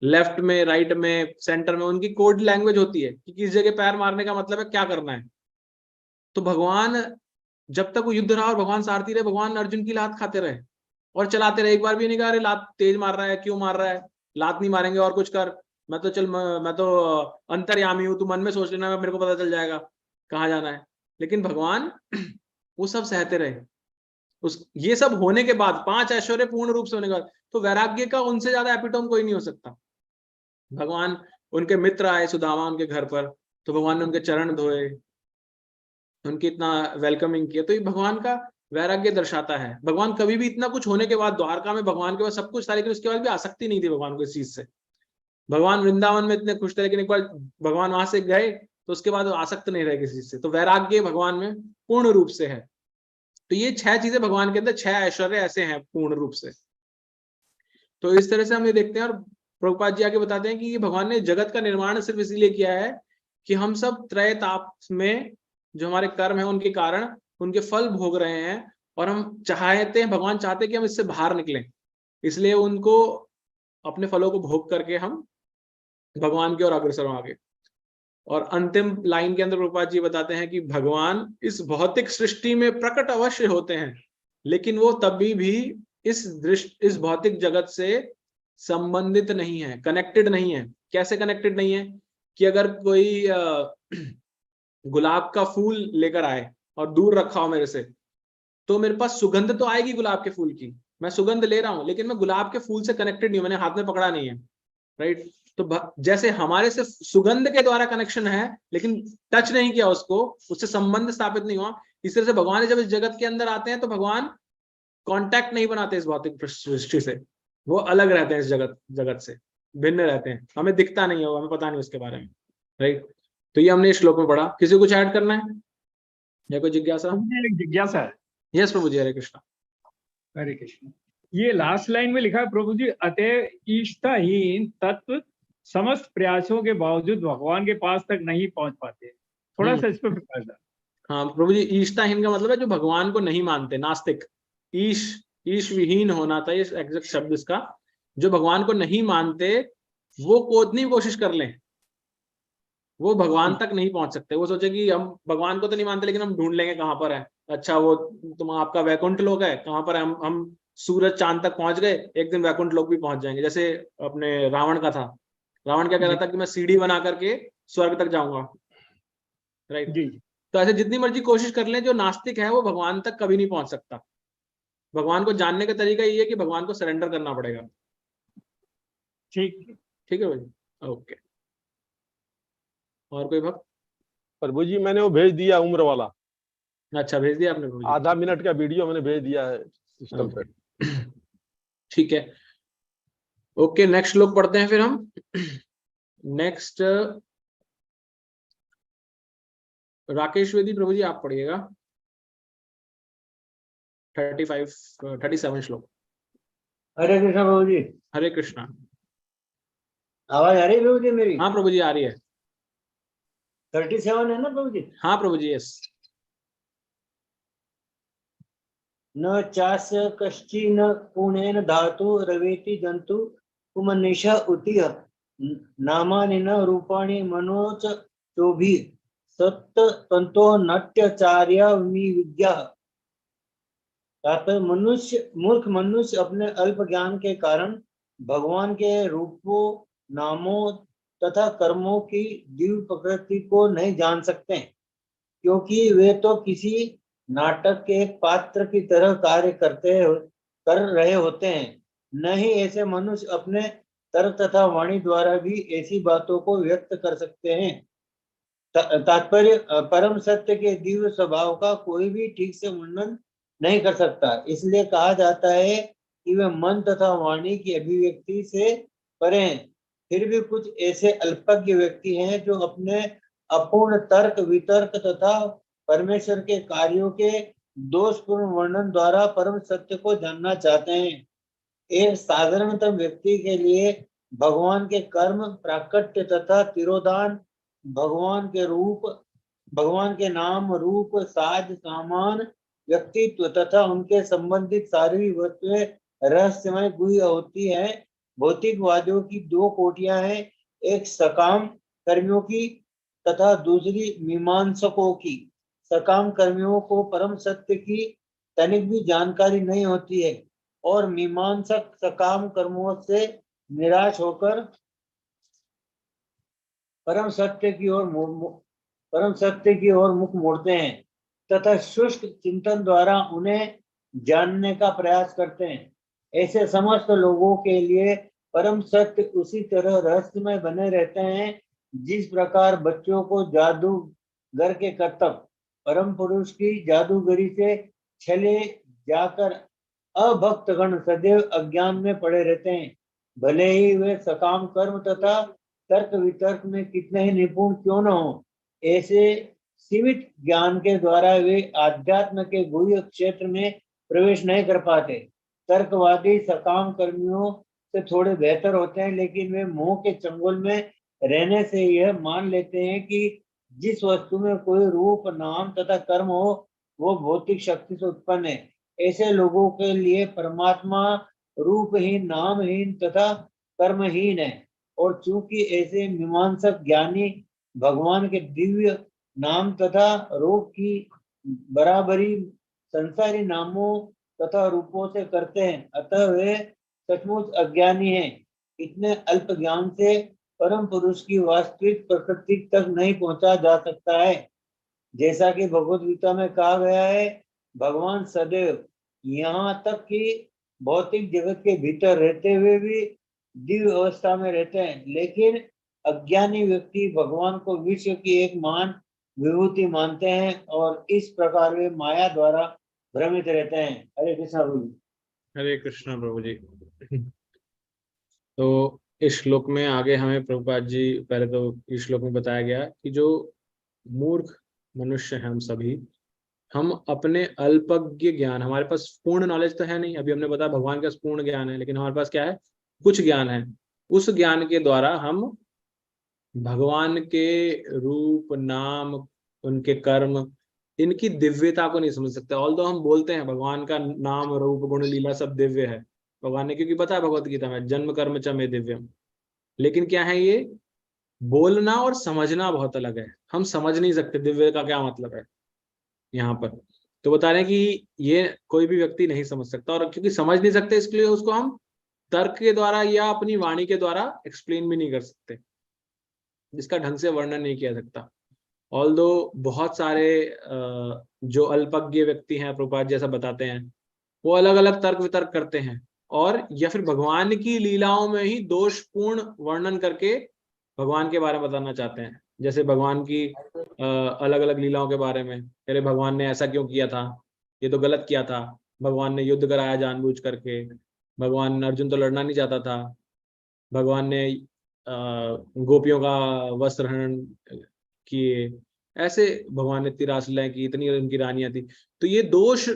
लेफ्ट में, राइट में, सेंटर में। उनकी कोड लैंग्वेज होती है कि किस जगह पैर मारने का मतलब है, क्या करना है। तो भगवान जब तक वो युद्ध रहा और भगवान सारथी रहे, भगवान अर्जुन की लात खाते रहे और चलाते रहे। एक बार भी नहीं कहा अरे लात तेज मार रहा है, क्यों मार रहा है, लात नहीं मारेंगे और कुछ कर, मैं तो अंतर्यामी हूं, तू मन में सोच लेना, मेरे को पता चल जाएगा कहाँ जाना है। लेकिन भगवान वो सब सहते रहे। ये सब होने के बाद, 5 ऐश्वर्य पूर्ण रूप से होने के बाद, तो वैराग्य का उनसे ज्यादा एपिटोम कोई नहीं हो सकता। भगवान, उनके मित्र आए सुदामा उनके घर पर, तो भगवान ने उनके चरण धोए, उनकी इतना वेलकमिंग किया। तो ये भगवान का वैराग्य दर्शाता है। भगवान कभी भी इतना कुछ होने के बाद, द्वारका में भगवान के पास सब कुछ था, लेकिन उसके बाद भी आसक्ति नहीं थी भगवान को इस चीज से। भगवान वृंदावन में इतने खुश थे, लेकिन एक बार भगवान वहां से गए तो उसके बाद आसक्त नहीं रहे किसी चीज से। तो वैराग्य भगवान में पूर्ण रूप से है। तो ये 6 चीजें भगवान के अंदर, 6 ऐश्वर्य ऐसे हैं पूर्ण रूप से। तो इस तरह से हम ये देखते हैं। और प्रभुपाद जी आगे बताते हैं कि ये भगवान ने जगत का निर्माण सिर्फ इसीलिए किया है कि हम सब त्रय ताप में जो हमारे कर्म है उनके कारण उनके फल भोग रहे हैं, और हम चाहते हैं, भगवान चाहते हैं कि हम इससे बाहर निकलें। इसलिए उनको अपने फलों को भोग करके हम भगवान की ओर अग्रसर हों आगे। और अंतिम लाइन के अंदर प्रभुपाद जी बताते हैं कि भगवान इस भौतिक सृष्टि में प्रकट अवश्य होते हैं, लेकिन वो तभी भी इस भौतिक जगत से संबंधित नहीं है, कनेक्टेड नहीं है। कैसे कनेक्टेड नहीं है? कि अगर कोई गुलाब का फूल लेकर आए और दूर रखा हो मेरे से, तो मेरे पास सुगंध तो आएगी गुलाब के फूल की, मैं सुगंध ले रहा हूं, लेकिन मैं गुलाब के फूल से कनेक्टेड नहीं हूं, मैंने हाथ में पकड़ा नहीं है, राइट। तो जैसे हमारे से सुगंध के द्वारा कनेक्शन है, लेकिन टच नहीं किया उसको, उससे संबंध स्थापित नहीं हुआ। इस तरह से भगवान जब इस जगत के अंदर आते हैं तो भगवान कांटेक्ट नहीं बनाते इस भौतिक सृष्टि से, वो अलग रहते हैं, इस जगत से भिन्न रहते हैं। हमें दिखता नहीं होगा, हमें पता नहीं उसके बारे में, राइट। तो ये हमने श्लोक में पढ़ा। किसी को कुछ ऐड करना है या कोई जिज्ञासा? एक जिज्ञासा है। यस प्रभु जी, हरे कृष्णा। हरे कृष्ण। ये लास्ट लाइन में लिखा है प्रभु जी, अतः इष्टहीन तत्व समस्त प्रयासों के बावजूद भगवान के पास तक नहीं पहुंच पाते। थोड़ा सा इस पर प्रकाश डाल। हाँ प्रभु जी, ईष्टाहीन का मतलब है जो भगवान को नहीं मानते, नास्तिक। ईश ईश विहीन होना था ये एग्जैक्ट शब्द इसका। जो भगवान को नहीं मानते वो कितनी कोशिश कर लें वो भगवान तक नहीं पहुंच सकते। वो सोचे कि हम भगवान को तो नहीं मानते लेकिन हम ढूंढ लेंगे कहाँ पर है। अच्छा वो तुम आपका वैकुंठ लोक है कहाँ पर है, हम सूरज चांद तक पहुंच गए, एक दिन वैकुंठ लोक भी पहुंच जाएंगे। जैसे अपने रावण का था, रावण क्या कह रहा था कि मैं सीढ़ी बना करके स्वर्ग तक जाऊंगा, राइट। जी तो ऐसे जितनी मर्जी कोशिश कर लें, जो नास्तिक है वो भगवान तक कभी नहीं पहुंच सकता। भगवान को जानने का तरीका ये है कि भगवान को सरेंडर करना पड़ेगा। ठीक। ठीक है भाई, ओके। और कोई भक्त? प्रभु जी मैंने वो भेज दिया उम्र वाला, अच्छा भेज दिया आपने प्रभु जी? आधा मिनट का वीडियो मैंने भेज दिया है सिस्टम पे। ठीक है, ओके। नेक्स्ट श्लोक पढ़ते हैं फिर हम। नेक्स्ट राकेश वेदी प्रभु जी आप पढ़िएगा 37 श्लोक। हरे कृष्णा प्रभु जी। हरे कृष्णा। आवाज आ रही है प्रभु जी मेरी? हाँ प्रभु जी आ रही है। 37 है ना प्रभु जी? हाँ प्रभु जी, यस। न चास्य कश्चिन पुणेन धातु रवेति जंतु कुमनिषा उतिय नामानि न रूपाणि मनोच चोभि सत्त तंतो नट्यचार्य विद्या। मूर्ख मनुष्य अपने अल्प ज्ञान के कारण भगवान के रूपों, नामों तथा कर्मों की दिव्य प्रकृति को नहीं जान सकते, क्योंकि वे तो किसी नाटक के एक पात्र की तरह कार्य कर रहे होते हैं। न ही ऐसे मनुष्य अपने तर्क तथा वाणी द्वारा भी ऐसी बातों को व्यक्त कर सकते हैं। तात्पर्य परम सत्य के दिव्य स्वभाव का कोई भी ठीक से वर्णन नहीं कर सकता। इसलिए कहा जाता है कि वे मन तथा वाणी की अभिव्यक्ति से परे हैं। फिर भी कुछ ऐसे अल्पज्ञ व्यक्ति हैं जो अपने अपूर्ण तर्क वितर्क तथा परमेश्वर के कार्यों के दोषपूर्ण वर्णन द्वारा परम सत्य को जानना चाहते हैं। एक साधारणतम व्यक्ति के लिए भगवान के कर्म, प्राकट्य तथा तिरोधान, भगवान के रूप, भगवान के नाम, रूप, साज सामान, व्यक्तित्व तथा उनके संबंधित सारी वस्तुएं रहस्यमय गुह्य होती है। भौतिकवादियों की दो कोटियां हैं, एक सकाम कर्मियों की तथा दूसरी मीमांसकों की। सकाम कर्मियों को परम सत्य की तनिक भी जानकारी नहीं होती है और मीमांसक सकाम कर्मों से निराश होकर परम सत्य की ओर मुख मोड़ते हैं तथा शुष्क चिंतन द्वारा उन्हें जानने का प्रयास करते हैं। ऐसे समस्त लोगों के लिए परम सत्य उसी तरह रहस्यमय बने रहते हैं जिस प्रकार बच्चों को जादूगर के कर्तव्य परम पुरुष की जादूगरी से छले जाकर अभक्तगण सदैव अज्ञान में पड़े रहते हैं। भले ही वे सकाम कर्म तथा तर्क वितर्क में कितने ही निपुण क्यों न हो, ऐसे सीमित ज्ञान के द्वारा वे आध्यात्म के गुह्य क्षेत्र में प्रवेश नहीं कर पाते। तर्कवादी सकाम कर्मियों से थोड़े बेहतर होते हैं, लेकिन वे मोह के चंगुल में रहने से यह मान लेते हैं कि जिस वस्तु में कोई रूप, नाम तथा कर्म हो वो भौतिक शक्ति से उत्पन्न है। ऐसे लोगों के लिए परमात्मा रूपहीन, नामहीन तथा कर्महीन है। और चूंकि ऐसे मीमांसक ज्ञानी भगवान के दिव्य नाम तथा रूप की बराबरी संसारी नामों तथा रूपों से करते हैं, अतः वे सचमुच अज्ञानी हैं। इतने अल्प ज्ञान से परम पुरुष की वास्तविक प्रकृति तक नहीं पहुंचा जा सकता है। जैसा कि भगवद गीता में कहा गया है, भगवान सदैव यहाँ तक कि भौतिक जगत के भीतर रहते हुए भी दिव्य अवस्था में रहते हैं, लेकिन अज्ञानी व्यक्ति भगवान को विश्व की एक महान विभूति मानते हैं और इस प्रकार वे माया द्वारा भ्रमित रहते हैं। हरे कृष्णा प्रभु जी। हरे कृष्णा प्रभु जी। तो इस श्लोक में आगे हमें प्रभुपाद जी, पहले तो इस श्लोक में बताया गया कि जो मूर्ख मनुष्य हैं हम सभी, हम अपने अल्पज्ञ ज्ञान, हमारे पास पूर्ण नॉलेज तो है नहीं, अभी हमने बताया भगवान के पास पूर्ण ज्ञान है, लेकिन हमारे पास क्या है, कुछ ज्ञान है। उस ज्ञान के द्वारा हम भगवान के रूप, नाम, उनके कर्म इनकी दिव्यता को नहीं समझ सकते। ऑल्दो हम बोलते हैं भगवान का नाम रूप गुण लीला सब दिव्य है, भगवान ने क्योंकि बताया भगवत गीता में जन्म कर्म च मे दिव्यम, लेकिन क्या है ये बोलना और समझना बहुत अलग है। हम समझ नहीं सकते दिव्य का क्या मतलब है यहाँ पर। तो बता रहे हैं कि ये कोई भी व्यक्ति नहीं समझ सकता, और क्योंकि समझ नहीं सकते इसलिए उसको हम तर्क के द्वारा या अपनी वाणी के द्वारा एक्सप्लेन भी नहीं कर सकते, जिसका ढंग से वर्णन नहीं किया सकता। ऑल्दो बहुत सारे जो अल्पज्ञ व्यक्ति हैं प्रभुपाद जैसा बताते हैं, वो अलग अलग तर्क वितर्क करते हैं, और या फिर भगवान की लीलाओं में ही दोषपूर्ण वर्णन करके भगवान के बारे में बताना चाहते हैं। जैसे भगवान की अलग अलग लीलाओं के बारे में, अरे भगवान ने ऐसा क्यों किया था, ये तो गलत किया था, भगवान ने युद्ध कराया जानबूझ करके, भगवान अर्जुन तो लड़ना नहीं चाहता था, भगवान ने गोपियों का वस्त्र हरण किए, ऐसे भगवान ने इतनी रासलीलाएं की, इतनी उनकी रानियां थी। तो ये दोष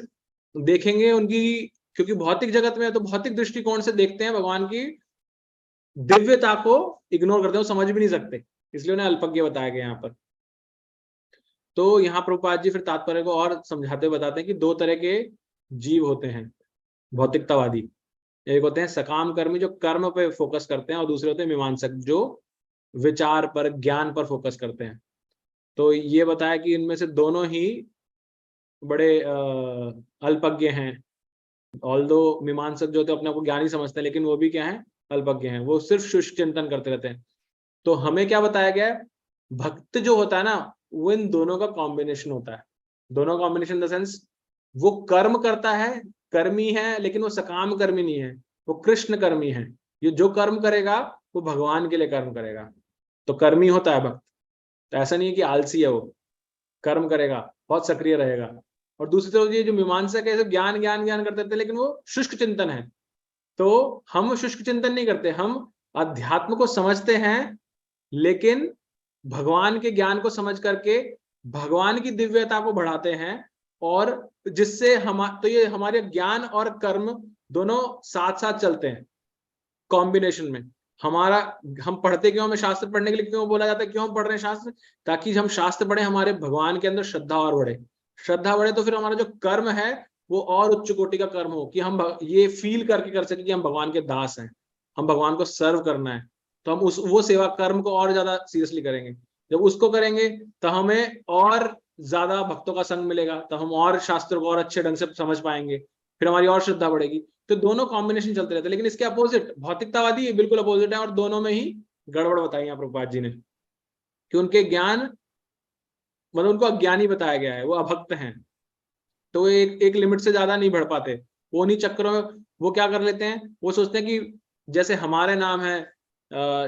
देखेंगे उनकी, क्योंकि भौतिक जगत में है तो भौतिक दृष्टिकोण से देखते हैं, भगवान की दिव्यता को इग्नोर करते हैं, समझ भी नहीं सकते, इसलिए उन्हें अल्पज्ञ बताया गया यहाँ पर। तो यहाँ प्रभुपाद जी फिर तात्पर्य को और समझाते हुए बताते हैं कि दो तरह के जीव होते हैं भौतिकतावादी। एक होते हैं सकाम कर्मी जो कर्म पे फोकस करते हैं, और दूसरे होते हैं मीमांसक जो विचार पर ज्ञान पर फोकस करते हैं। तो ये बताया कि इनमें से दोनों ही बड़े अल्पज्ञ हैं। ऑल्दो मीमांसक जो होते हैं अपने आप को ज्ञानी समझते हैं, लेकिन वो भी क्या है, अल्पज्ञ हैं, वो सिर्फ शुष्क चिंतन करते रहते हैं। तो हमें क्या बताया गया है, भक्त जो होता है ना वो इन दोनों का कॉम्बिनेशन होता है। दोनों कॉम्बिनेशन इन द सेंस वो कर्म करता है, कर्मी है, लेकिन वो सकाम कर्मी नहीं है, वो कृष्ण कर्मी है। ये जो कर्म करेगा वो भगवान के लिए कर्म करेगा, तो कर्मी होता है भक्त। तो ऐसा नहीं है कि आलसी है, वो कर्म करेगा, बहुत सक्रिय रहेगा। और दूसरी तरफ ये जो मीमांसक है ज्ञान ज्ञान ज्ञान करते रहते, लेकिन वो शुष्क चिंतन है। तो हम शुष्क चिंतन नहीं करते, हम अध्यात्म को समझते हैं, लेकिन भगवान के ज्ञान को समझ करके भगवान की दिव्यता को बढ़ाते हैं, और जिससे तो ये हमारे ज्ञान और कर्म दोनों साथ साथ चलते हैं कॉम्बिनेशन में। हम पढ़ते क्यों, हमें शास्त्र पढ़ने के लिए क्यों बोला जाता है, क्यों हम पढ़ रहे हैं शास्त्र, ताकि हम शास्त्र पढ़े, हमारे भगवान के अंदर श्रद्धा और बढ़े। श्रद्धा बढ़े तो फिर हमारा जो कर्म है वो और उच्च कोटि का कर्म हो, कि हम ये फील करके कर सके कि हम भगवान के दास हैं, हम भगवान को सर्व करना है। तो हम वो सेवा कर्म को और ज्यादा सीरियसली करेंगे। जब उसको करेंगे तो हमें और ज्यादा भक्तों का संग मिलेगा, तो हम और शास्त्रों को और अच्छे ढंग से समझ पाएंगे, फिर हमारी और श्रद्धा बढ़ेगी। तो दोनों कॉम्बिनेशन चलते रहते हैं। लेकिन इसके अपोजिट भौतिकतावादी बिल्कुल अपोजिट है, और दोनों में ही गड़बड़ बताई है प्रभुपाद जी ने, कि उनके ज्ञान मतलब उनको अज्ञानी बताया गया है, वो अभक्त हैं। तो एक लिमिट से ज्यादा नहीं बढ़ पाते, वो उन्हीं चक्करों में वो क्या कर लेते हैं, वो सोचते हैं कि जैसे हमारे नाम है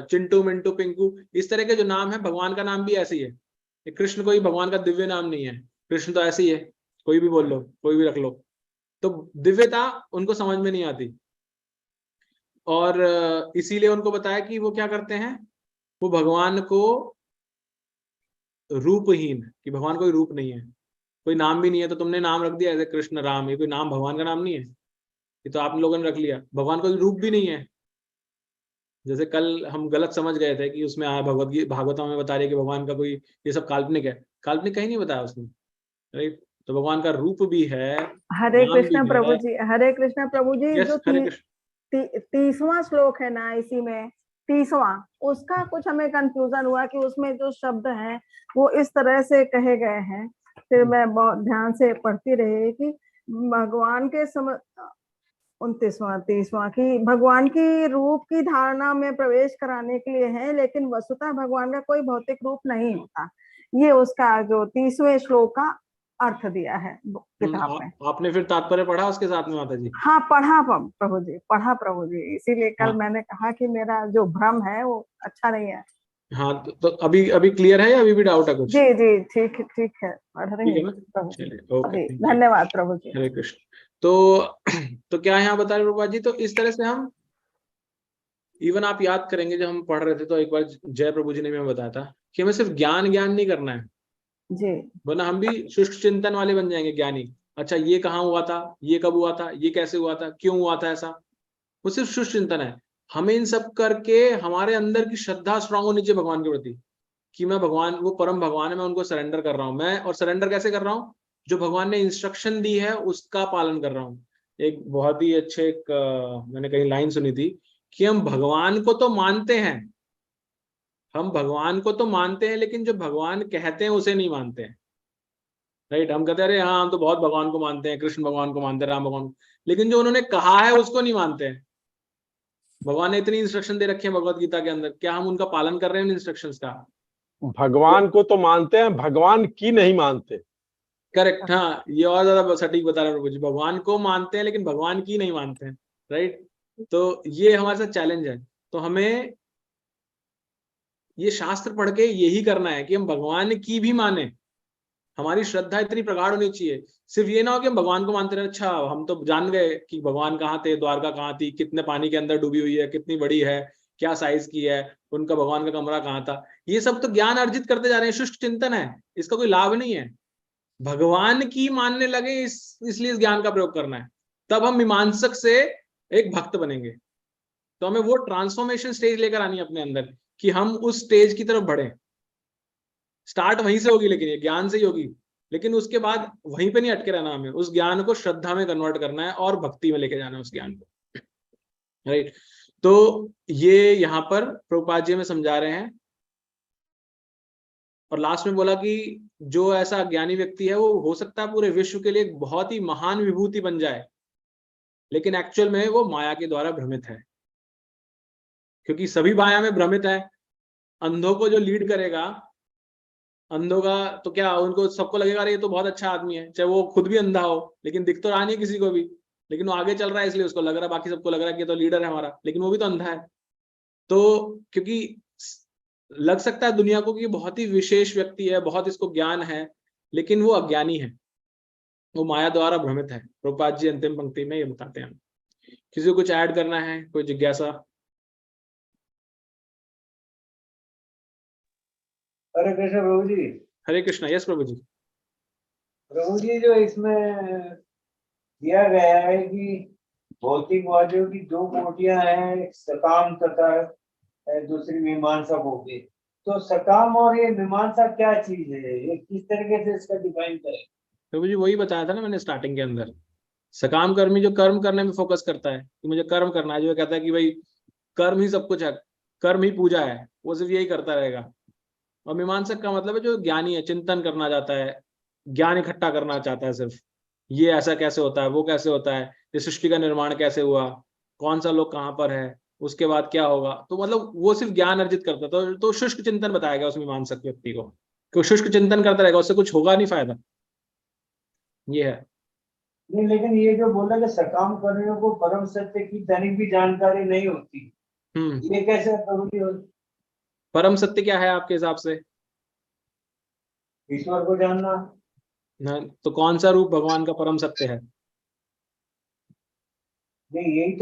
चिंटू मिंटू पिंकू, इस तरह के जो नाम है भगवान का नाम भी ऐसे ही है। कृष्ण कोई भगवान का दिव्य नाम नहीं है, कृष्ण तो ऐसे ही है, कोई भी बोल लो, कोई भी रख लो। तो दिव्यता उनको समझ में नहीं आती, और इसीलिए उनको बताया कि वो क्या करते हैं, वो भगवान को रूपहीन, कि भगवान कोई रूप नहीं है, कोई नाम भी नहीं है, तो तुमने नाम रख दिया ऐसे कृष्ण राम, ये कोई नाम भगवान का नाम नहीं है, ये तो आप लोगों ने रख लिया। भगवान कोई रूप भी नहीं है। जैसे कल हम गलत समझ गए थे कि उसमें आया भागवतों में बता रही है कि भगवान का कोई ये सब काल्पनिक है, काल्पनिक कहीं नहीं बताया उसने, राइट। तो भगवान का रूप भी है। हरे कृष्ण प्रभु जी, हरे कृष्ण प्रभु जी। जो 30वां श्लोक है ना, इसी में 30वां, उसका कुछ हमें कंफ्यूजन हुआ कि उसमें जो शब्द हैं वो इस तरह से कहे गए हैं। फिर मैं बहुत ध्यान से पढ़ती रही कि भगवान के 29वां 30वां की भगवान की रूप की धारणा में प्रवेश कराने के लिए है, लेकिन वस्तुतः भगवान का कोई भौतिक रूप नहीं होता। ये उसका जो 30वें श्लोक का अर्थ दिया है किताब में। आपने फिर तात्पर्य पढ़ा उसके साथ में माता जी? हाँ पढ़ा प्रभु जी, पढ़ा प्रभु जी। इसीलिए कल मैंने कहा कि मेरा जो भ्रम है वो अच्छा नहीं है। हाँ तो अभी क्लियर है या अभी भी डाउट है कुछ? जी जी ठीक है, पढ़ रही हूँ। चलिए, धन्यवाद प्रभु जी। हरे कृष्ण। तो क्या यहाँ बता रहे प्रभुपाद जी, तो इस तरह से हम इवन आप याद करेंगे जब हम पढ़ रहे थे तो एक बार जय प्रभु जी ने भी हमें बताया था कि हमें सिर्फ ज्ञान नहीं करना है जी, वरना हम भी शुष्क चिंतन वाले बन जाएंगे ज्ञानी। अच्छा ये कहाँ हुआ था, ये कब हुआ था, ये कैसे हुआ था, क्यों हुआ था ऐसा, वो सिर्फ शुष्क चिंतन है। हमें इन सब करके हमारे अंदर की श्रद्धा स्ट्रांग होनी चाहिए भगवान के प्रति, कि मैं भगवान, वो परम भगवान है, मैं उनको सरेंडर कर रहा हूँ। मैं और सरेंडर कैसे कर रहा हूँ, जो भगवान ने इंस्ट्रक्शन दी है उसका पालन कर रहा हूँ। एक बहुत ही अच्छे मैंने कहीं लाइन सुनी थी कि हम भगवान को तो मानते हैं, हम भगवान को तो मानते हैं, लेकिन जो भगवान कहते हैं उसे नहीं मानते हैं। राइट, हम कहते हैं अरे हाँ हम तो बहुत भगवान को मानते हैं, कृष्ण भगवान को मानते हैं, राम भगवान, लेकिन जो उन्होंने कहा है उसको नहीं मानते हैं। भगवान ने इतनी इंस्ट्रक्शन दे रखी है भगवत गीता के अंदर, क्या हम उनका पालन कर रहे हैं उन इंस्ट्रक्शंस का? भगवान को तो मानते हैं, भगवान की नहीं मानते। करेक्ट, हाँ, ये और ज्यादा सटीक बता रहे हैं प्रभु जी, भगवान को मानते हैं लेकिन भगवान की नहीं मानते हैं। राइट, तो ये हमारे साथ चैलेंज है। तो हमें ये शास्त्र पढ़ के यही करना है कि हम भगवान की भी माने, हमारी श्रद्धा इतनी प्रगाढ़ होनी चाहिए। सिर्फ ये ना हो कि हम भगवान को मानते रहे, अच्छा हम तो जान गए कि भगवान कहाँ थे, द्वारका कहाँ थी, कितने पानी के अंदर डूबी हुई है, कितनी बड़ी है, क्या साइज की है, उनका भगवान का कमरा कहाँ था। ये सब तो ज्ञान अर्जित करते जा रहे हैं, शुष्क चिंतन है, इसका कोई लाभ नहीं है। भगवान की मानने लगे इसलिए इस ज्ञान का प्रयोग करना है, तब हम मीमांसक से एक भक्त बनेंगे। तो हमें वो ट्रांसफॉर्मेशन स्टेज लेकर आनी है अपने अंदर कि हम उस स्टेज की तरफ बढ़े। स्टार्ट वहीं से होगी, लेकिन ये ज्ञान से ही होगी, लेकिन उसके बाद वहीं पे नहीं अटके रहना, हमें उस ज्ञान को श्रद्धा में कन्वर्ट करना है और भक्ति में लेके जाना है उस ज्ञान को। राइट, तो ये यहाँ पर प्रभुपाद जी में समझा रहे हैं। और लास्ट में बोला कि जो ऐसा ज्ञानी व्यक्ति है वो हो सकता है पूरे विश्व के लिए एक बहुत ही महान विभूति बन जाए, लेकिन एक्चुअल में वो माया के द्वारा भ्रमित है, क्योंकि सभी माया में भ्रमित है। अंधों को जो लीड करेगा, अंधों का तो क्या, उनको सबको लगेगा अरे ये तो बहुत अच्छा आदमी है, चाहे वो खुद भी अंधा हो, लेकिन दिख तो रहा नहीं किसी को भी, लेकिन वो आगे चल रहा है इसलिए उसको लग रहा है, बाकी सबको लग रहा है कि तो लीडर है हमारा, लेकिन वो भी तो अंधा है। तो क्योंकि लग सकता है दुनिया को कि बहुत ही विशेष व्यक्ति है, बहुत इसको ज्ञान है, लेकिन वो अज्ञानी है, वो माया द्वारा भ्रमित है। प्रभुपाद जी अंतिम पंक्ति में ये बताते हैं। किसी को कुछ ऐड करना है, कोई जिज्ञासा? हरे कृष्ण प्रभु जी। हरे कृष्ण। यस प्रभु जी। प्रभु जी, जो इसमें दिया गया है कि भौतिकवादियों की दो कोटियां हैं, एक सकाम तथा दूसरी मीमांसा होगी। तो सकाम और ये मीमांसा क्या चीज है, ये किस तरीके से इसका डिफाइन करें? प्रभु जी वही बताया था ना मैंने स्टार्टिंग के अंदर। सकाम कर्मी जो कर्म करने में फोकस करता है कि मुझे कर्म करना है, जो कहता है कि भाई कर्म ही सब कुछ है, कर्म ही पूजा है, वो सिर्फ यही करता रहेगा। और मीमांसक का मतलब है जो ज्ञानी है, चिंतन करना चाहता है, ज्ञान इकट्ठा करना चाहता है, सिर्फ ये ऐसा कैसे होता है, वो कैसे होता है, ये सृष्टि का निर्माण कैसे हुआ, कौन सा लोग कहाँ पर है, उसके बाद क्या होगा। तो मतलब वो सिर्फ ज्ञान अर्जित करता है। तो शुष्क चिंतन बताया गया उस मीमांसक व्यक्ति को, कि शुष्क चिंतन करता रहेगा, उससे कुछ होगा नहीं फायदा, ये है। नहीं, लेकिन ये जो बोला कि सकाम कर्मियों को परम सत्य की तनिक भी जानकारी नहीं होती, ये कैसे प्रभु जी? परम सत्य क्या है आपके हिसाब से? ईश्वर को जानना। ना, तो कौन सा रूप भगवान का परम सत्य है? नहीं, यही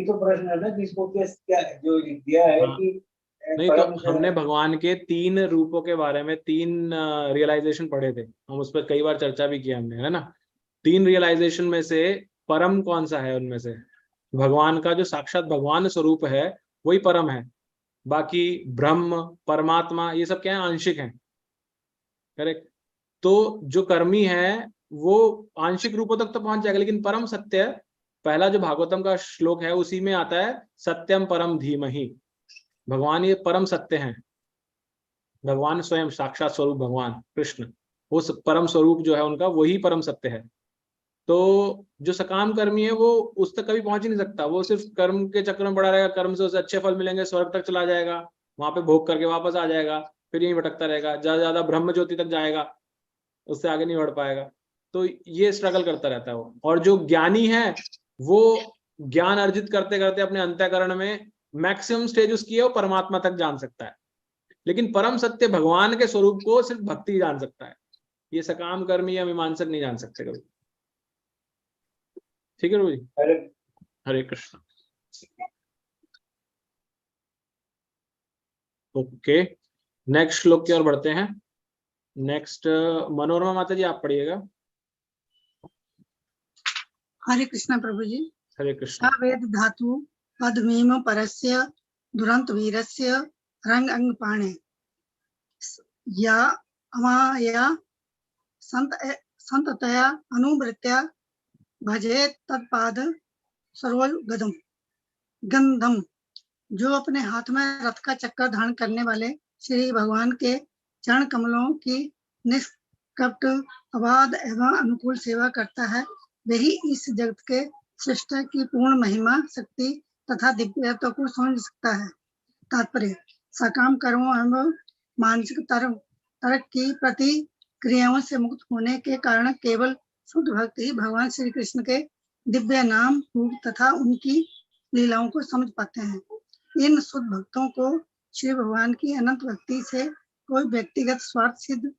तो प्रश्न है ना, किसको क्या जो दिया है कि नहीं, तो हमने भगवान के 3 रूपों के बारे में 3 रियलाइजेशन पढ़े थे, हम उस पर कई बार चर्चा भी किया हमने, है ना। 3 रियलाइजेशन में से परम कौन सा है? उनमें से भगवान का जो साक्षात भगवान स्वरूप है वही परम है, बाकी ब्रह्म परमात्मा ये सब क्या है? आंशिक है। करेक्ट। तो जो कर्मी है वो आंशिक रूपों तक तो पहुंच जाएगा, लेकिन परम सत्य, पहला जो भागवतम का श्लोक है उसी में आता है सत्यम परम धीमहि। भगवान ये परम सत्य हैं, भगवान स्वयं साक्षात स्वरूप भगवान कृष्ण, वो परम स्वरूप जो है उनका वही परम सत्य है। तो जो सकाम कर्मी है वो उस तक कभी पहुंच ही नहीं सकता, वो सिर्फ कर्म के चक्र में पड़ा रहेगा, कर्म से उसे अच्छे फल मिलेंगे, स्वर्ग तक चला जाएगा, वहां पे भोग करके वापस आ जाएगा, फिर यहीं भटकता रहेगा, ज्यादा ज्यादा ब्रह्म ज्योति तक जाएगा, उससे आगे नहीं बढ़ पाएगा। तो ये स्ट्रगल करता रहता है वो। और जो ज्ञानी है वो ज्ञान अर्जित करते करते अपने अंतःकरण में मैक्सिमम स्टेज उसकी है, वो परमात्मा तक जान सकता है, लेकिन परम सत्य भगवान के स्वरूप को सिर्फ भक्ति जान सकता है, ये सकाम कर्मी या मीमांसक नहीं जान सकते कभी। ठीक है प्रभु जी। हरे कृष्ण। ओके, नेक्स्ट श्लोक की ओर बढ़ते हैं। नेक्स्ट मनोरमा माता जी आप पढ़िएगा। हरे कृष्ण प्रभु जी। हरे कृष्ण। वेद धातु पद्मीम परस्य दुरंत वीरस्य रंग अंग पाणे या अमाया संततया अनुवृत्या भजेत तत्पाद सरोगदम गंधम। जो अपने हाथ में रथ का चक्कर धारण करने वाले श्री भगवान के चरण कमलों की निष्कपट अबाध एवं अनुकूल सेवा करता है, वही इस जगत के सृष्टि की पूर्ण महिमा, शक्ति तथा दिव्यता को समझ सकता है। तात्पर्य: सकाम कर्मों एवं मानसिक तर्क की प्रतिक्रियाओं से मुक्त होने के कारण केवल शुद्ध भक्त ही भगवान श्री कृष्ण के दिव्य नाम, रूप तथा उनकी लीलाओं को समझ पाते हैं। इन शुद्ध भक्तों को श्री भगवान की अनंत भक्ति से कोई व्यक्तिगत स्वार्थ सिद्ध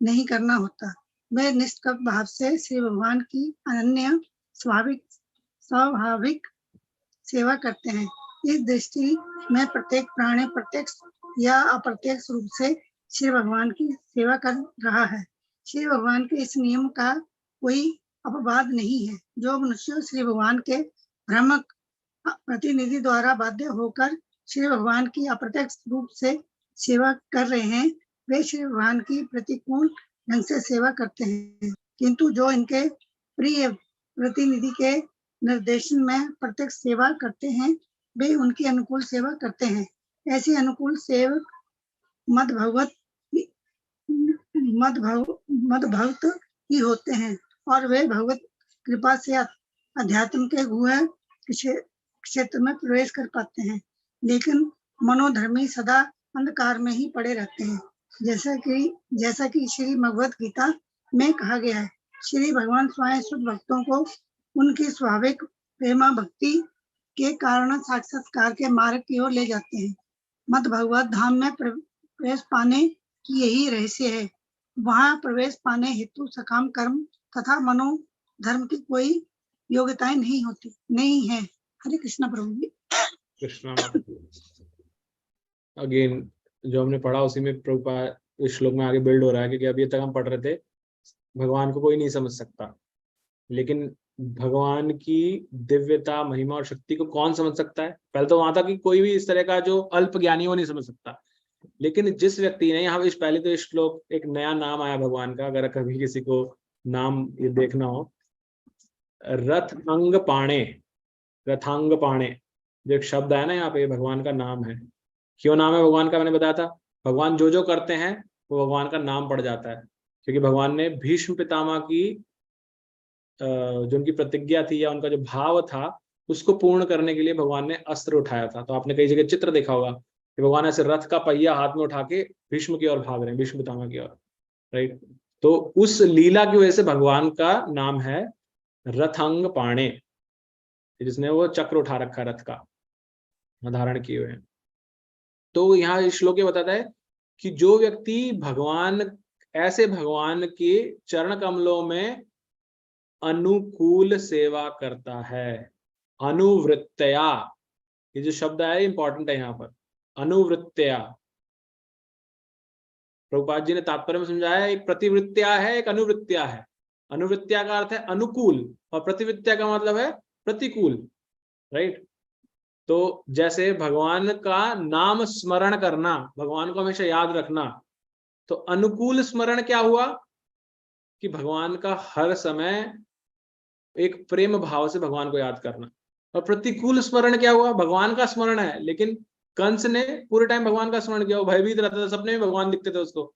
नहीं करना होता। वे निष्कपट भाव से श्री भगवान की अनन्य स्वाभाविक सेवा करते हैं। इस दृष्टि में प्रत्येक प्राणी प्रत्यक्ष या अप्रत्यक्ष रूप से श्री भगवान की सेवा कर रहा है। श्री भगवान के इस नियम का कोई अपवाद नहीं है। जो मनुष्य श्री भगवान के भ्रामक प्रतिनिधि द्वारा बाध्य होकर श्री भगवान की अप्रत्यक्ष रूप से सेवा कर रहे हैं, वे श्री भगवान की प्रतिकूल ढंग से सेवा करते हैं। किंतु जो इनके प्रिय प्रतिनिधि के निर्देशन में प्रत्यक्ष सेवा करते हैं, वे उनकी अनुकूल सेवा करते हैं। ऐसे अनुकूल सेवक मदभक्त ही होते हैं और वे भगवत कृपा से अध्यात्म के गुह्य क्षेत्र में प्रवेश कर पाते हैं। लेकिन मनोधर्मी सदा अंधकार में ही पड़े रहते हैं। जैसा कि श्री भगवत गीता में कहा गया है, श्री भगवान स्वयं शुद्ध भक्तों को उनकी स्वाभाविक प्रेमा भक्ति के कारण साक्षात्कार के मार्ग की ओर ले जाते हैं। मद भगवत धाम में प्रवेश पाने की यही रहस्य है। वहां प्रवेश पाने हेतु सकाम कर्म तथा मनोधर्म की कोई योग्यताएं नहीं है। हरे कृष्णा प्रभु जी। कृष्णा अगेन जो हमने पढ़ा उसी में प्रभुपाद इस श्लोक में आगे बिल्ड हो रहा है, क्योंकि अभी तक हम पढ़ रहे थे भगवान को कोई नहीं समझ सकता, लेकिन भगवान की दिव्यता, महिमा और शक्ति को कौन समझ सकता है? पहले तो वहां था कि कोई भी इस तरह का जो अल्प ज्ञानी वो नहीं समझ सकता, लेकिन जिस व्यक्ति ने यहाँ पहले तो इस श्लोक एक नया नाम आया भगवान का, अगर कभी किसी को नाम ये देखना हो, रथांग पाणे जो एक शब्द है ना यहाँ पे, भगवान का नाम है। क्यों नाम है भगवान का? मैंने बताया था, भगवान जो जो करते हैं वो भगवान का नाम पड़ जाता है, क्योंकि भगवान ने भीष्म पितामह की जो उनकी प्रतिज्ञा थी या उनका जो भाव था उसको पूर्ण करने के लिए भगवान ने अस्त्र उठाया था। तो आपने कई जगह चित्र देखा होगा कि भगवान ऐसे रथ का पहिया हाथ में उठा के भीष्म की ओर भाग रहे हैं, भीष्म पितामह की ओर, राइट। तो उस लीला की वजह से भगवान का नाम है रथांग पाणे, जिसने वो चक्र उठा रखा रथ का धारण किए हुए हैं। तो यहाँ श्लोक ये बताता है कि जो व्यक्ति ऐसे भगवान के चरण कमलों में अनुकूल सेवा करता है, अनुवृत्तया, ये जो शब्द है इंपॉर्टेंट है यहाँ पर, अनुवृत्तया। प्रभुपाद जी ने तात्पर्य में समझाया, एक प्रतिवृत्त्या है, एक अनुवृत्त्या है। अनुवृत्त्या का अर्थ है अनुकूल और प्रतिवृत्त्या का मतलब है प्रतिकूल, राइट। तो जैसे भगवान का नाम स्मरण करना, भगवान को हमेशा याद रखना, तो अनुकूल स्मरण क्या हुआ कि भगवान का हर समय एक प्रेम भाव से भगवान को याद करना। और प्रतिकूल स्मरण क्या हुआ? भगवान का स्मरण है, लेकिन कंस ने पूरे टाइम भगवान का स्मरण किया, वो भयभीत रहता था, सपने में भगवान दिखते थे उसको।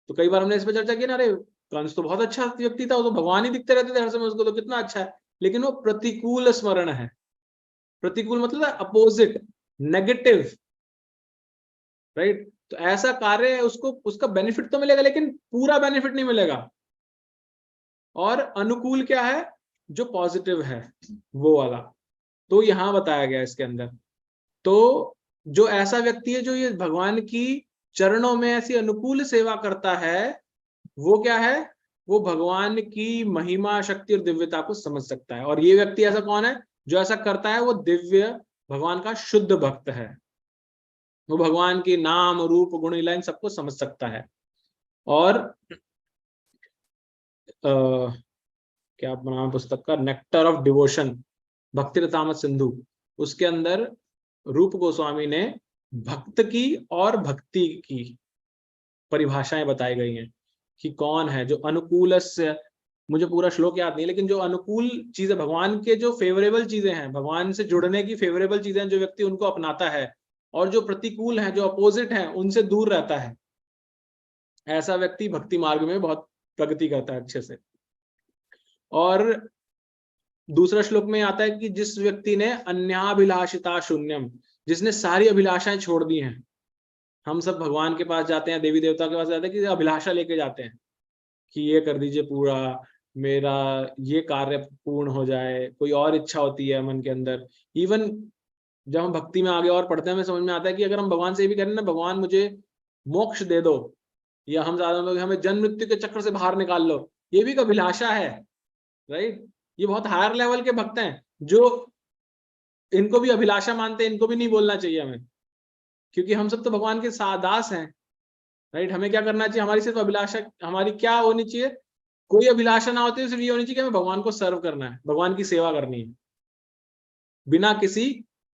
तो कई बार हमने इस पर चर्चा की ना, अरे कंस तो बहुत अच्छा व्यक्ति था, वो तो भगवान ही दिखते रहते थे हर समय उसको, तो कितना अच्छा है। लेकिन वो प्रतिकूल स्मरण है। प्रतिकूल मतलब अपोजिट, नेगेटिव, राइट। तो ऐसा कार्य है, उसको उसका बेनिफिट तो मिलेगा लेकिन पूरा बेनिफिट नहीं मिलेगा। और अनुकूल क्या है? जो पॉजिटिव है वो वाला। तो यहां बताया गया इसके अंदर। तो जो ऐसा व्यक्ति है जो ये भगवान की चरणों में ऐसी अनुकूल सेवा करता है, वो क्या है? वो भगवान की महिमा, शक्ति और दिव्यता को समझ सकता है। और ये व्यक्ति ऐसा कौन है जो ऐसा करता है? वो दिव्य भगवान का शुद्ध भक्त है। वो भगवान के नाम, रूप, गुण, लीला इन सबको समझ सकता है। और क्या नाम पुस्तक का? नेक्टर ऑफ डिवोशन, भक्ति रसामृत सिंधु, उसके अंदर रूप गोस्वामी ने भक्त की और भक्ति की परिभाषाएं बताई गई हैं कि कौन है जो अनुकूलस्य मुझे पूरा श्लोक याद नहीं, लेकिन जो अनुकूल चीजें, भगवान के जो फेवरेबल चीजें हैं, भगवान से जुड़ने की फेवरेबल चीजें हैं, जो व्यक्ति उनको अपनाता है, और जो प्रतिकूल हैं, जो अपोजिट हैं, उनसे दूर रहता है, ऐसा व्यक्ति भक्ति मार्ग में बहुत प्रगति करता है अच्छे से। और दूसरा श्लोक में आता है कि जिस व्यक्ति ने अन्याभिलाषिता शून्यम, जिसने सारी अभिलाषाएं छोड़ दी हैं। हम सब भगवान के पास जाते हैं, देवी देवता के पास जाते हैं कि अभिलाषा लेके जाते हैं कि ये कर दीजिए पूरा, मेरा ये कार्य पूर्ण हो जाए, कोई और इच्छा होती है मन के अंदर। इवन जब हम भक्ति में आगे और पढ़ते हैं, हमें समझ में आता है कि अगर हम भगवान से ये भी करें ना, भगवान मुझे मोक्ष दे दो, या हम ज्यादा लोग हमें जन्म मृत्यु के चक्र से बाहर निकाल लो, ये भी एक अभिलाषा है, राइट। ये बहुत हायर लेवल के भक्त हैं जो इनको भी अभिलाषा मानते हैं, इनको भी नहीं बोलना चाहिए हमें, क्योंकि हम सब तो भगवान के दास हैं, राइट। हमें क्या करना चाहिए, हमारी सिर्फ अभिलाषा, हमारी क्या होनी चाहिए, कोई अभिलाषा ना होती है, सिर्फ ये होनी चाहिए कि हमें भगवान को सर्व करना है, भगवान की सेवा करनी है, बिना किसी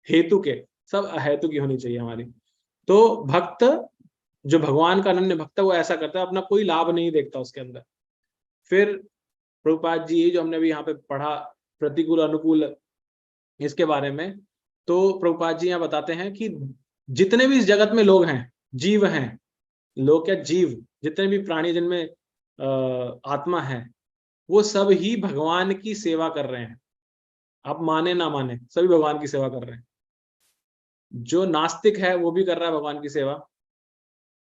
हेतु के, सब अहेतु की होनी चाहिए हमारी। तो भक्त जो भगवान का अनन्य भक्त है, वो ऐसा करता है, अपना कोई लाभ नहीं देखता उसके अंदर। फिर प्रभुपाद जी जो हमने अभी यहाँ पे पढ़ा प्रतिकूल अनुकूल इसके बारे में, तो प्रभुपाद जी यहाँ बताते हैं कि जितने भी इस जगत में लोग हैं, जीव हैं, लोग क्या, जीव, जितने भी प्राणी जिनमें आत्मा है, वो सब ही भगवान की सेवा कर रहे हैं। आप माने ना माने, सभी भगवान की सेवा कर रहे हैं। जो नास्तिक है वो भी कर रहा है भगवान की सेवा,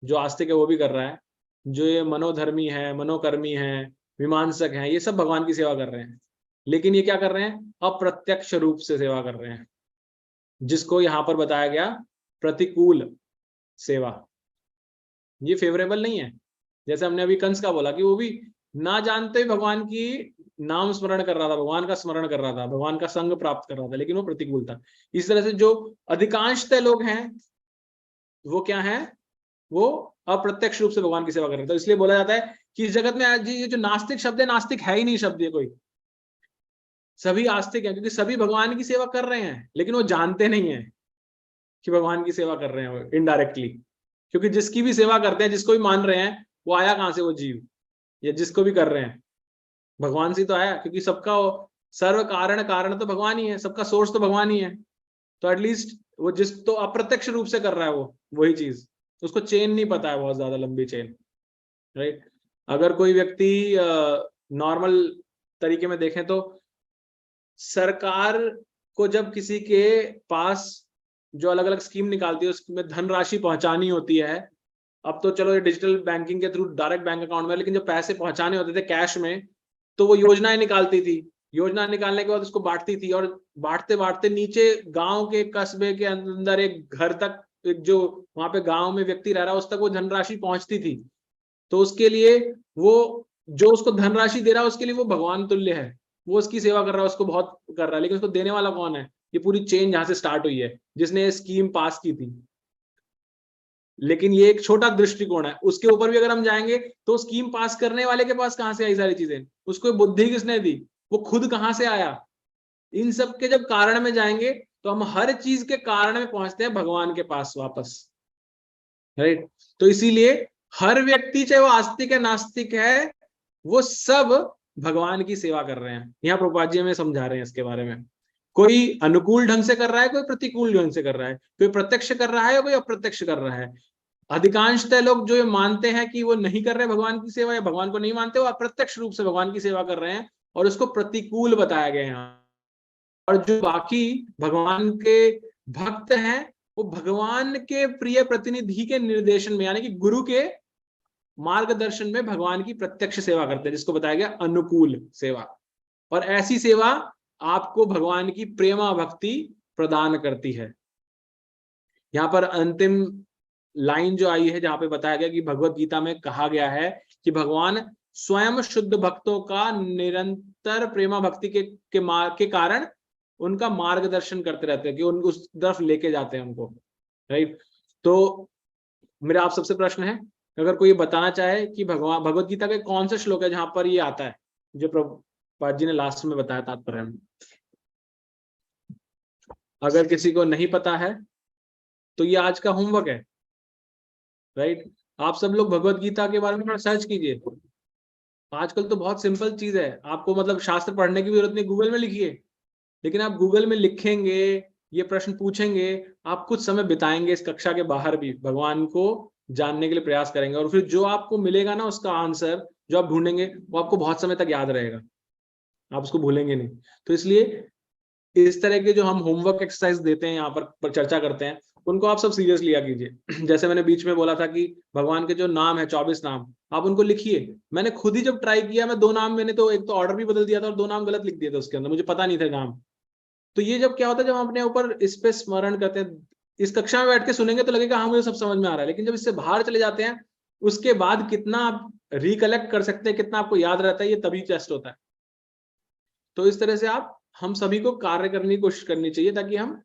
जो आस्तिक है वो भी कर रहा है, जो ये मनोधर्मी है, मनोकर्मी है, मीमांसक हैं, ये सब भगवान की सेवा कर रहे हैं। लेकिन ये क्या कर रहे हैं, अप्रत्यक्ष रूप से सेवा कर रहे हैं, जिसको यहाँ पर बताया गया प्रतिकूल सेवा। ये फेवरेबल नहीं है। जैसे हमने अभी कंस का बोला कि वो भी ना जानते हुए भगवान की नाम स्मरण कर रहा था, भगवान का स्मरण कर रहा था, भगवान का संग प्राप्त कर रहा था, लेकिन वो प्रतिकूल था। इस तरह से जो अधिकांशतः लोग हैं वो क्या है, वो अप्रत्यक्ष रूप से भगवान की सेवा कर रहे हैं। तो इसलिए बोला जाता है कि इस जगत में आज ये जो नास्तिक शब्द है, नास्तिक है ही नहीं शब्द ये कोई, सभी आस्तिक हैं, क्योंकि सभी भगवान की सेवा कर रहे हैं, लेकिन वो जानते नहीं है कि भगवान की सेवा कर रहे हैं इनडायरेक्टली। क्योंकि जिसकी भी सेवा करते हैं, जिसको भी मान रहे हैं, वो आया कहां से, वो जीव, या जिसको भी कर रहे हैं भगवान से तो आया, क्योंकि सबका सर्व कारण तो भगवान ही है, सबका सोर्स तो भगवान ही है। तो एटलीस्ट वो जिस तो अप्रत्यक्ष रूप से कर रहा है वो वही चीज, उसको चेन नहीं पता है, बहुत ज्यादा लंबी चेन, राइट। अगर कोई व्यक्ति नॉर्मल तरीके में देखें तो सरकार को जब किसी के पास जो अलग अलग स्कीम निकालती है उसमें धनराशि पहुंचानी होती है, अब तो चलो ये डिजिटल बैंकिंग के थ्रू डायरेक्ट बैंक अकाउंट में, लेकिन जब पैसे पहुंचाने होते थे कैश में, तो वो योजनाएं निकालती थी, योजना निकालने के बाद उसको बांटती थी, और बांटते बांटते नीचे गांव के कस्बे के अंदर एक घर तक, एक जो वहां पे गांव में व्यक्ति रह रहा है उस तक वो धनराशि पहुंचती थी। तो उसके लिए वो जो उसको धनराशि दे रहा है उसके लिए वो भगवान तुल्य है, वो उसकी सेवा कर रहा है, उसको बहुत कर रहा है, लेकिन उसको देने वाला कौन है, ये पूरी चेन जहां से स्टार्ट हुई है, जिसने ये स्कीम पास की थी। लेकिन ये एक छोटा दृष्टिकोण है, उसके ऊपर भी अगर हम जाएंगे तो स्कीम पास करने वाले के पास कहां से आई सारी चीजें, उसको बुद्धि किसने दी, वो खुद कहां से आया। इन सब के जब कारण में जाएंगे तो हम हर चीज के कारण में पहुंचते हैं भगवान के पास वापस, राइट। तो इसीलिए हर व्यक्ति, चाहे वो आस्तिक है नास्तिक है, वो सब भगवान की सेवा कर रहे हैं। यहाँ प्रभुपाद जी हमें समझा रहे हैं इसके बारे में। कोई अनुकूल ढंग से कर रहा है, कोई प्रतिकूल ढंग से कर रहा है, कोई प्रत्यक्ष कर रहा है या कोई अप्रत्यक्ष कर रहा है। अधिकांशतः लोग जो मानते हैं कि वो नहीं कर रहे भगवान की सेवा, या भगवान को नहीं मानते, वो अप्रत्यक्ष रूप से भगवान की सेवा कर रहे हैं, और उसको प्रतिकूल बताया गया यहाँ। और जो बाकी भगवान के भक्त हैं, वो भगवान के प्रिय प्रतिनिधि के निर्देशन में, यानी कि गुरु के मार्गदर्शन में भगवान की प्रत्यक्ष सेवा करते हैं, जिसको बताया गया अनुकूल सेवा। और ऐसी सेवा आपको भगवान की प्रेमा भक्ति प्रदान करती है। यहाँ पर अंतिम लाइन जो आई है, जहां पे बताया गया कि भगवत गीता में कहा गया है कि भगवान स्वयं शुद्ध भक्तों का निरंतर प्रेमा भक्ति के कारण उनका मार्गदर्शन करते रहते हैं, कि उन उस तरफ लेके जाते हैं उनको, राइट। तो मेरा आप सबसे प्रश्न है, अगर कोई बताना चाहे कि भगवान भगवत गीता के कौन सा श्लोक है जहां पर ये आता है, जो प्रभुपाद जी ने लास्ट में बताया तात्पर्य में। अगर किसी को नहीं पता है तो ये आज का होमवर्क है, राइट। आप सब लोग भगवत गीता के बारे में थोड़ा सर्च कीजिए, आजकल तो बहुत सिंपल चीज है, आपको मतलब शास्त्र पढ़ने की जरूरत नहीं, गूगल में लिखिए। लेकिन आप गूगल में लिखेंगे, ये प्रश्न पूछेंगे, आप कुछ समय बिताएंगे इस कक्षा के बाहर भी, भगवान को जानने के लिए प्रयास करेंगे, और फिर जो आपको मिलेगा ना उसका आंसर जो आप ढूंढेंगे वो आपको बहुत समय तक याद रहेगा, आप उसको भूलेंगे नहीं। तो इसलिए इस तरह के जो हम होमवर्क एक्सरसाइज देते हैं यहाँ पर चर्चा करते हैं, उनको आप सब सीरियस लिया कीजिए। जैसे मैंने बीच में बोला था कि भगवान के जो नाम है 24 नाम, आप उनको लिखिए। मैंने खुद ही जब ट्राई किया, मैं 2 नाम, मैंने तो एक तो ऑर्डर भी बदल दिया था और 2 नाम गलत लिख दिए थे उसके अंदर, मुझे पता नहीं था नाम। तो ये जब क्या होता है, जब हम अपने ऊपर इस पे स्मरण करते हैं, इस कक्षा में बैठ के सुनेंगे तो लगेगा हाँ मुझे सब समझ में आ रहा है, लेकिन जब इससे बाहर चले जाते हैं उसके बाद कितना आप रिकलेक्ट कर सकते हैं, कितना आपको याद रहता है, ये तभी टेस्ट होता है। तो इस तरह से हम सभी को कार्य करने की कोशिश करनी चाहिए ताकि हम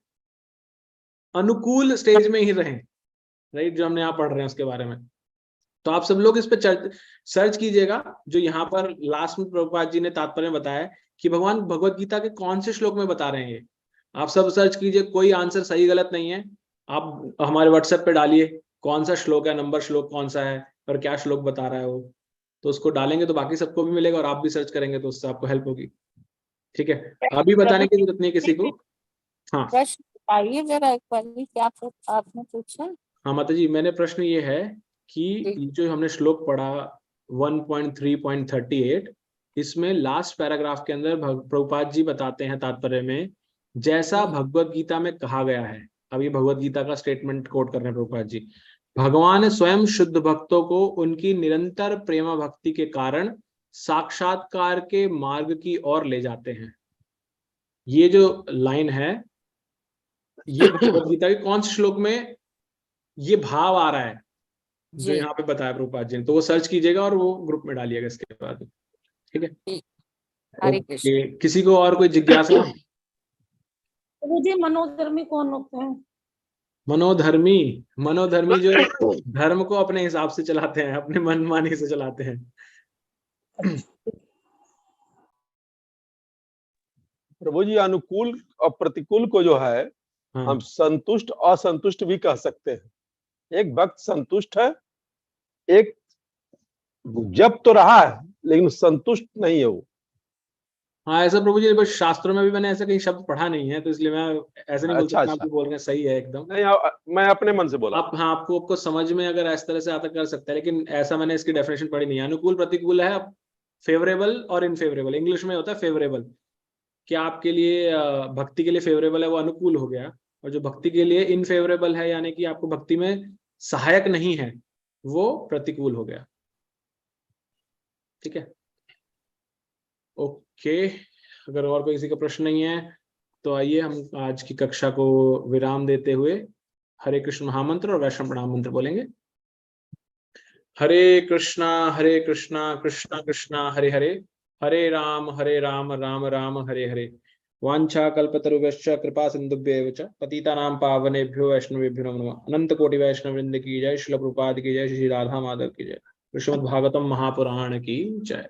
अनुकूल स्टेज में ही रहें, राइट, जो हमने यहाँ पढ़ रहे हैं उसके बारे में। तो आप सब लोग इस पे सर्च कीजिएगा, जो यहाँ पर लास्ट में प्रभुपाद जी ने तात्पर्य में बताया कि भगवान भगवत गीता के कौन से श्लोक में बता रहे हैं ये, आप सब सर्च कीजिए, कोई आंसर सही गलत नहीं है। आप हमारे व्हाट्सएप पे डालिए कौन सा श्लोक है, नंबर श्लोक कौन सा है और क्या श्लोक बता रहा है वो, तो उसको डालेंगे तो बाकी सबको भी मिलेगा और आप भी सर्च करेंगे तो उससे आपको हेल्प होगी। ठीक है, अभी बताने की जरूरत नहीं किसी को। हाँ प्रश्न बताइए जरा एक बार, क्या आपने पूछा? हाँ माता जी, मैंने प्रश्न ये है कि जो हमने श्लोक पढ़ा 1.3.38, इसमें लास्ट पैराग्राफ के अंदर प्रभुपाद जी बताते हैं तात्पर्य में, जैसा भगवत गीता में कहा गया है। अब ये भगवत गीता का स्टेटमेंट कोट कर रहे हैं प्रभुपाद जी। भगवान स्वयं शुद्ध भक्तों को उनकी निरंतर प्रेम भक्ति के कारण साक्षात्कार के मार्ग की ओर ले जाते हैं। ये जो लाइन है, ये भगवत गीता के कौन से श्लोक में ये भाव आ रहा है जो यहाँ पे बताया प्रभुपाद जी ने, तो वो सर्च कीजिएगा और वो ग्रुप में डालिएगा इसके बाद। ठीक है, ओके, किसी को और कोई जिज्ञासा? मुझे मनोधर्मी कौन होते हैं? मनोधर्मी जो धर्म को अपने हिसाब से चलाते हैं, अपने मनमानी से चलाते हैं। प्रभु जी, अनुकूल और प्रतिकूल को जो है हम संतुष्ट असंतुष्ट भी कह सकते हैं। एक भक्त संतुष्ट है, एक जप तो रहा है लेकिन संतुष्ट नहीं है वो। हाँ ऐसा प्रभु जी, बस शास्त्रों में भी मैंने ऐसा कहीं शब्द पढ़ा नहीं है, तो इसलिए मैं ऐसे नहीं बोल सकता। आप बोल रहे हैं सही है एकदम, नहीं मैं अपने मन से बोला। हाँ आपको समझ में अगर इस तरह से आता कर सकता है, लेकिन ऐसा मैंने इसकी डेफिनेशन पढ़ी नहीं है। अनुकूल प्रतिकूल है, फेवरेबल और इनफेवरेबल। इंग्लिश में होता है फेवरेबल, कि आपके लिए भक्ति के लिए फेवरेबल है वो अनुकूल हो गया, और जो भक्ति के लिए इनफेवरेबल है यानी कि आपको भक्ति में सहायक नहीं है, वो प्रतिकूल हो गया। ठीक है, ओके, अगर और कोई किसी का प्रश्न नहीं है तो आइए हम आज की कक्षा को विराम देते हुए हरे कृष्ण महामंत्र और वैष्णव प्रणाम मंत्र बोलेंगे। हरे कृष्णा कृष्णा कृष्णा हरे हरे, हरे राम राम राम हरे हरे। वांछा कल्पतरुभ्यश्च कृपा सिंधुभ्यैव च पतितानां पावनेभ्यो वैष्णवेभ्यो नमो नमः। अनंत कोटि वैष्णव वृंद की जय, श्रील प्रभुपाद की जय, श्री राधा माधव की जय, श्रीमद् भागवतम महापुराण की जय।